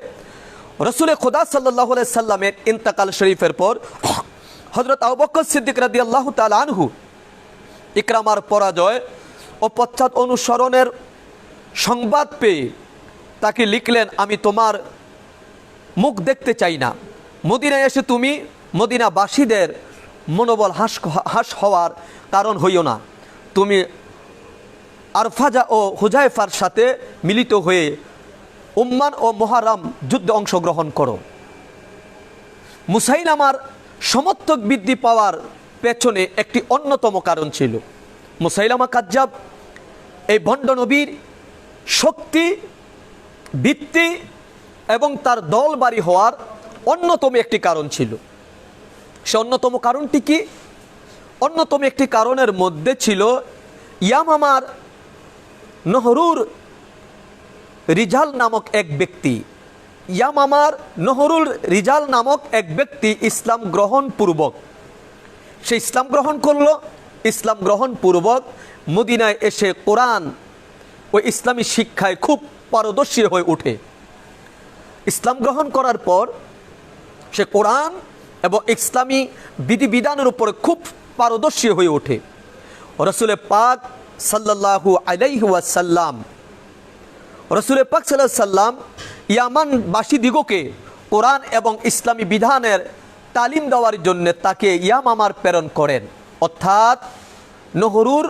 রাসূল খুদা সাল্লাল্লাহু আলাইহি সাল্লামের ইন্তেকাল শরীফের পর হযরত আবু বকর সিদ্দিক রাদিয়াল্লাহু তাআলা আনহু ইকরামার পরাজয় ও পশ্চাৎ অনুসরণের সংবাদ পেয়ে তাকে লিখলেন, আমি তোমার মুখ দেখতে চাই না, মদিনায় এসে তুমি মদিনাবাসীদের মনোবল হ্রাস হওয়ার কারণ হইও না, তুমি আরফাজা ও হুজাইফার সাথে মিলিত হয়ে উম্মান ও মুহাররম যুদ্ধে অংশগ্রহণ করো। মুসাইলামার সমর্থক বৃদ্ধি পাওয়ার পেছনে একটি অন্যতম কারণ ছিল মুসাইলামা কাজ্জাব এই ভণ্ড নবীর শক্তি, ভিত্তি এবং তার দল বাড়ি হওয়ার অন্যতম একটি কারণ ছিল। সে অন্যতম কারণটি কি? অন্যতম একটি কারণের মধ্যে ছিল ইয়ামামার নহরুর রিজাল নামক এক ব্যক্তি, ইয়ামামার নহরুল রিজাল নামক এক ব্যক্তি ইসলাম গ্রহণ পূর্বক, সে ইসলাম গ্রহণ করলো। ইসলাম গ্রহণ পূর্বক মদিনায় এসে কোরআন ও ইসলামী শিক্ষায় খুব পারদর্শী হয়ে ওঠে। ইসলাম গ্রহণ করার পর সে কোরআন এবং ইসলামী বিধিবিধানের উপরে খুব পারদর্শী হয়ে ওঠে। রাসূল পাক সাল্লাল্লাহু আলাইহি ওয়াসাল্লাম ইয়ামানবাসী দিগকে কোরআন এবং ইসলামী বিধানের তালিম দেওয়ার জন্য তাকে ইয়ামামার প্রেরণ করেন। অর্থাৎ নহরুর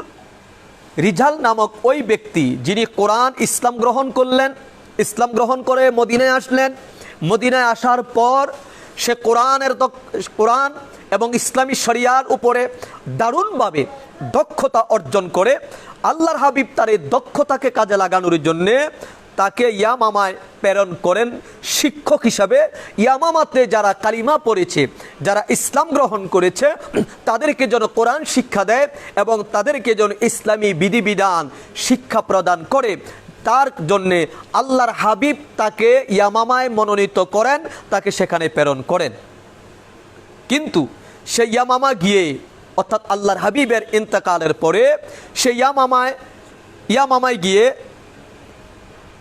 রিজাল নামক ওই ব্যক্তি যিনি কোরআন ইসলাম গ্রহণ করলেন, ইসলাম গ্রহণ করে মদিনায় আসলেন। মদিনায় আসার পর সে কোরআন এবং ইসলামী শরিয়ার উপরে দারুণভাবে দক্ষতা অর্জন করে আল্লাহর হাবিব তার এই দক্ষতাকে কাজে লাগানোর জন্যে তাকে ইয়ামামায় প্রেরণ করেন শিক্ষক হিসাবে। ইয়ামামাতে যারা কালিমা পড়েছে, যারা ইসলাম গ্রহণ করেছে, তাদেরকে যেন কোরআন শিক্ষা দেয় এবং তাদেরকে যেন ইসলামী বিধিবিধান শিক্ষা প্রদান করে। তার জন্যে আল্লাহর হাবিব তাকে ইয়ামামায় মনোনীত করেন, তাকে সেখানে প্রেরণ করেন। কিন্তু সে ইয়ামামা গিয়ে, অর্থাৎ আল্লাহর হাবিবের ইন্তেকালের পরে সে ইয়ামামায় গিয়ে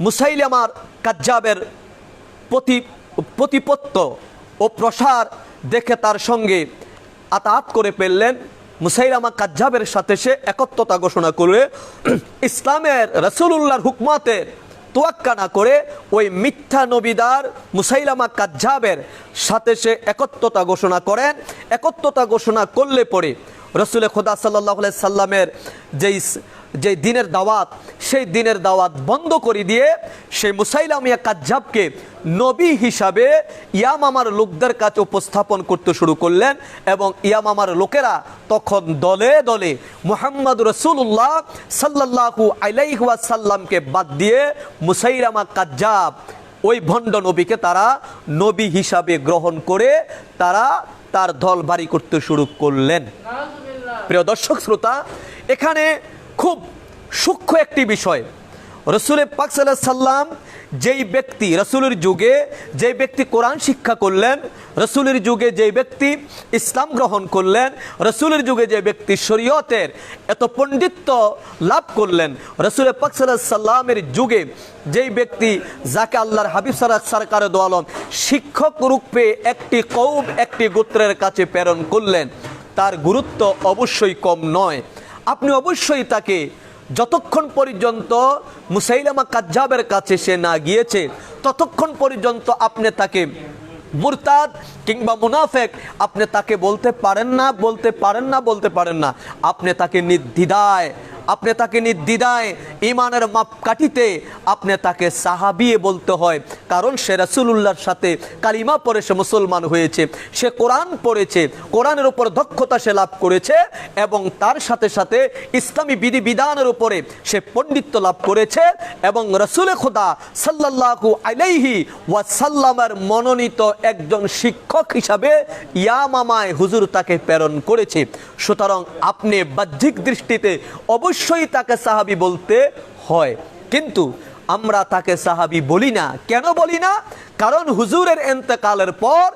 মুসাইলামার কাজ্জাবের প্রতিপত্ত ও প্রসার দেখে তার সঙ্গে আতাত করে ফেললেন। মুসাইলামা কাজ্জাবের সাথে সে একত্রতা ঘোষণা করে ইসলামের রাসূলুল্লাহর হুকমতের তোয়াক্কা না করে ওই মিথ্যা নবীদার মুসাইলামা কাজ্জাবের সাথে সে একত্রতা ঘোষণা করেন। একত্রতা ঘোষণা করলে পরে রসুল খোদা সাল্লাল্লাহু আলাইহি সাল্লামের যেই দিনের দাওয়াত, সেই দিনের দাওয়াত বন্ধ করে দিয়ে সেই মুসাইলামিয়া কাজ্জাবকে নবী হিসাবে ইয়ামামার লোকদের কাছে উপস্থাপন করতে শুরু করলেন। এবং ইয়ামামার লোকেরা তখন দলে দলে মুহাম্মদ রাসূলুল্লাহ সাল্লাল্লাহু আলাইহি ওয়াসাল্লামকে বাদ দিয়ে মুসাইলামা কাজ্জাব ওই ভণ্ড নবীকে তারা নবী হিসাবে গ্রহণ করে তারা তার দল বাড়ি করতে শুরু করলেন। প্রিয় দর্শক শ্রোতা, এখানে খুব সূক্ষ্ম একটি বিষয়। রসুল পাক সাল্লাল্লাহু আলাইহি সাল্লাম যেই ব্যক্তি রসুলের যুগে যেই ব্যক্তি কোরআন শিক্ষা করলেন, রসুলের যুগে যেই ব্যক্তি ইসলাম গ্রহণ করলেন, রসুলের যুগে যে ব্যক্তি শরীয়তের এত পণ্ডিত্য লাভ করলেন, রসুল পাক সাল্লাল্লাহু আলাইহি সাল্লামের যুগে যেই ব্যক্তি যাকে আল্লাহর হাবিব সরকারে দো আলম শিক্ষক রূপে একটি কওম, একটি গোত্রের কাছে প্রেরণ করলেন, তার গুরুত্ব অবশ্যই কম নয়। আপনি অবশ্যই তাকে যতক্ষণ পর্যন্ত মুসাইলামা কাজ্জাবের কাছে সে না গিয়েছে ততক্ষণ পর্যন্ত আপনি তাকে মুরতাদ কিংবা মুনাফেক আপনি তাকে বলতে পারেন না। আপনি তাকে নির্দ্বিধায় ইমানের মাপকাঠিতে আপনি তাকে সাহাবী বলতে হয়। কারণ সে রাসূলুল্লাহর সাথে কালিমা পড়ে সে মুসলমান হয়েছে, সে কোরআন পড়েছে, কোরআনের উপর দক্ষতা সে লাভ করেছে এবং তার সাথে সাথে ইসলামী বিধিবিধানের উপরে সে পণ্ডিত্য লাভ করেছে এবং রাসূল খোদা সাল্লাল্লাহু আলাইহি ওয়াসাল্লামের মনোনীত একজন শিক্ষক হিসাবে ইয়ামামায় হুজুর তাকে প্রেরণ করেছে। সুতরাং আপনি বাহ্যিক দৃষ্টিতে অবশ্যই তাকে সাহাবী বলতে হয়, কিন্তু আমরা তাকে সাহাবী বলি না। কেন বলি না? কারণ হুজুরের ইন্তেকালের পর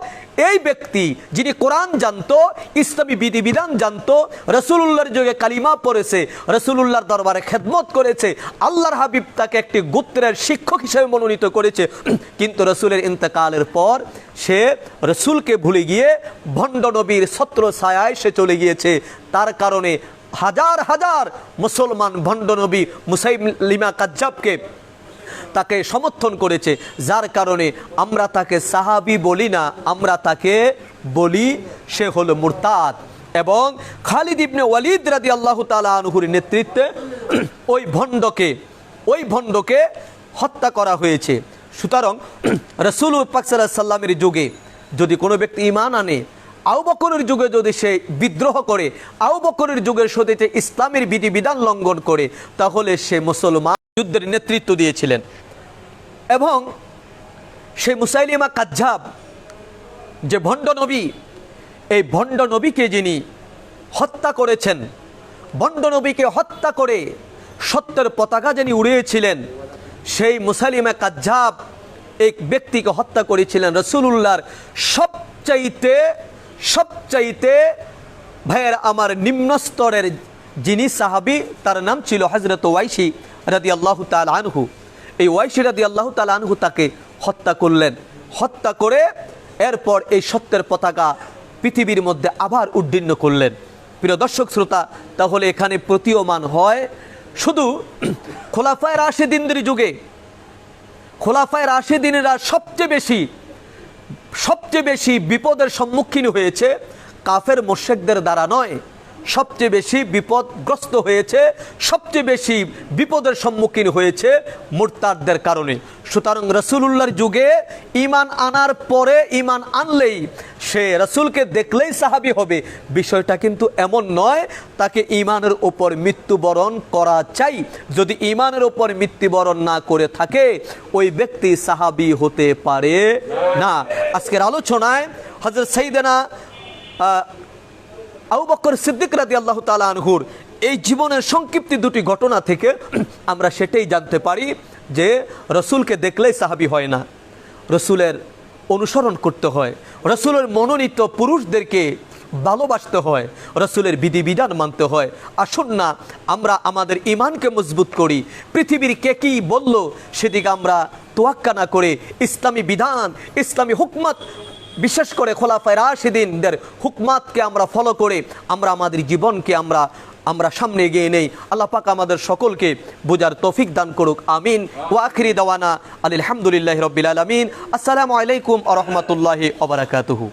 এই ব্যক্তি যিনি কোরআন জানতো, ইসলামী বিধিবিধান জানতো, রাসূলুল্লাহর যুগে কালিমা পড়েছে, রাসূলুল্লাহর দরবারে খেদমত করেছে, আল্লাহর হাবিব তাকে একটি গোত্রের শিক্ষক হিসেবে মনোনীত করেছে, কিন্তু রাসূলের ইন্তেকালের পর সে রাসূলকে ভুলে গিয়ে ভণ্ড নবীর ছত্র ছায়ায় সে চলে গিয়েছে। তার কারণে হাজার হাজার মুসলমান ভণ্ড নবী মুসাইলিমা কাজ্জাবকে তাকে সমর্থন করেছে, যার কারণে আমরা তাকে সাহাবী বলি না, আমরা তাকে বলি সে হলো মুরতাদ। এবং খালিদ ইবনে ওয়ালিদ রাদিয়াল্লাহু তাআলা আনহুর নেতৃত্বে ওই ভণ্ডকে হত্যা করা হয়েছে। সুতরাং রাসূল পাক সাল্লাল্লাহু আলাইহি সাল্লামের যুগে যদি কোনো ব্যক্তি ঈমান আনে, আবু বকরের যুগে যদি সে বিদ্রোহ করে, আবু বকরের যুগের সাথে ইসলামের বিধিবিধান লঙ্ঘন করে, তাহলে সে মুসলমান যুদ্ধের নেতৃত্ব দিয়েছিলেন। এবং সেই মুসাইলিমা কাজ্জাব যে ভণ্ড নবী, এই ভণ্ড নবীকে যিনি হত্যা করেছেন, ভণ্ড নবীকে হত্যা করে সত্যের পতাকা যিনি উড়িয়েছিলেন, সেই মুসাইলিমা কাজ্জাব এক ব্যক্তিকে হত্যা করেছিলেন রাসূলুল্লাহর সবচাইতে ভাইয়ের আমার নিম্ন স্তরের যিনি সাহাবী, তার নাম ছিল হযরত ওয়াইসি রাদিয়াল্লাহু তাআলা আনহু। এই ওয়াইসি রাদিয়াল্লাহু তাআলা আনহু তাকে হত্যা করলেন। হত্যা করে এরপর এই সত্যের পতাকা পৃথিবীর মধ্যে আবার উড্ডীন করলেন। প্রিয় দর্শক শ্রোতা, তাহলে এখানে প্রতীয়মান হয় শুধু খোলাফায়ে রাশিদিনদের যুগে খোলাফায়ে রাশিদিনেরা সবচেয়ে বেশি বিপদের সম্মুখীন হয়েছে কাফের মুশরিকদের দ্বারা নয়, সবচেয়ে বেশি বিপদগ্রস্ত হয়েছে, সবচেয়ে বেশি বিপদের সম্মুখীন হয়েছে মুরতাদদের কারণে। সুতরাং রাসূলুল্লাহর যুগে ঈমান আনার পরে, ঈমান আনলেই সে রাসূলকে দেখলেই সাহাবী হবে, বিষয়টা কিন্তু এমন নয়। তাকে ঈমানের উপর মৃত্যুবরণ করা চাই। যদি ঈমানের উপর মৃত্যুবরণ না করে থাকে, ওই ব্যক্তি সাহাবী হতে পারে না। আজকের আলোচনায় হযরত সাইয়েদনা আবু বকর সিদ্দিক রাদিয়াল্লাহু তাআলা আনহুর এই জীবনের সংক্ষিপ্ত দুটি ঘটনা থেকে আমরা সেটাই জানতে পারি যে রসুলকে দেখলেই সাহাবী হয় না, রসুলের অনুসরণ করতে হয়, রসুলের মনোনীত পুরুষদেরকে ভালোবাসতে হয়, রসুলের বিধিবিধান মানতে হয়। আসুন না আমরা আমাদের ঈমানকে মজবুত করি। পৃথিবীর কে কী বলল সেদিকে আমরা তোয়াক্কা না করে ইসলামী বিধান, ইসলামী হুকমত, বিশেষ করে খোলাফায়ে রাশিদিনদের হুকমাতকে আমরা ফলো করে আমরা আমাদের জীবনকে আমরা সামনে এগিয়ে নেই। আল্লাহ পাক আমাদের সকলকে বোঝার তৌফিক দান করুক, আমিন। ওয়া আখিরি দাওয়ানা আলহামদুলিল্লাহি রাব্বিল আলামিন। আসসালামু আলাইকুম ওয়া রাহমাতুল্লাহি ওয়া বারাকাতুহু।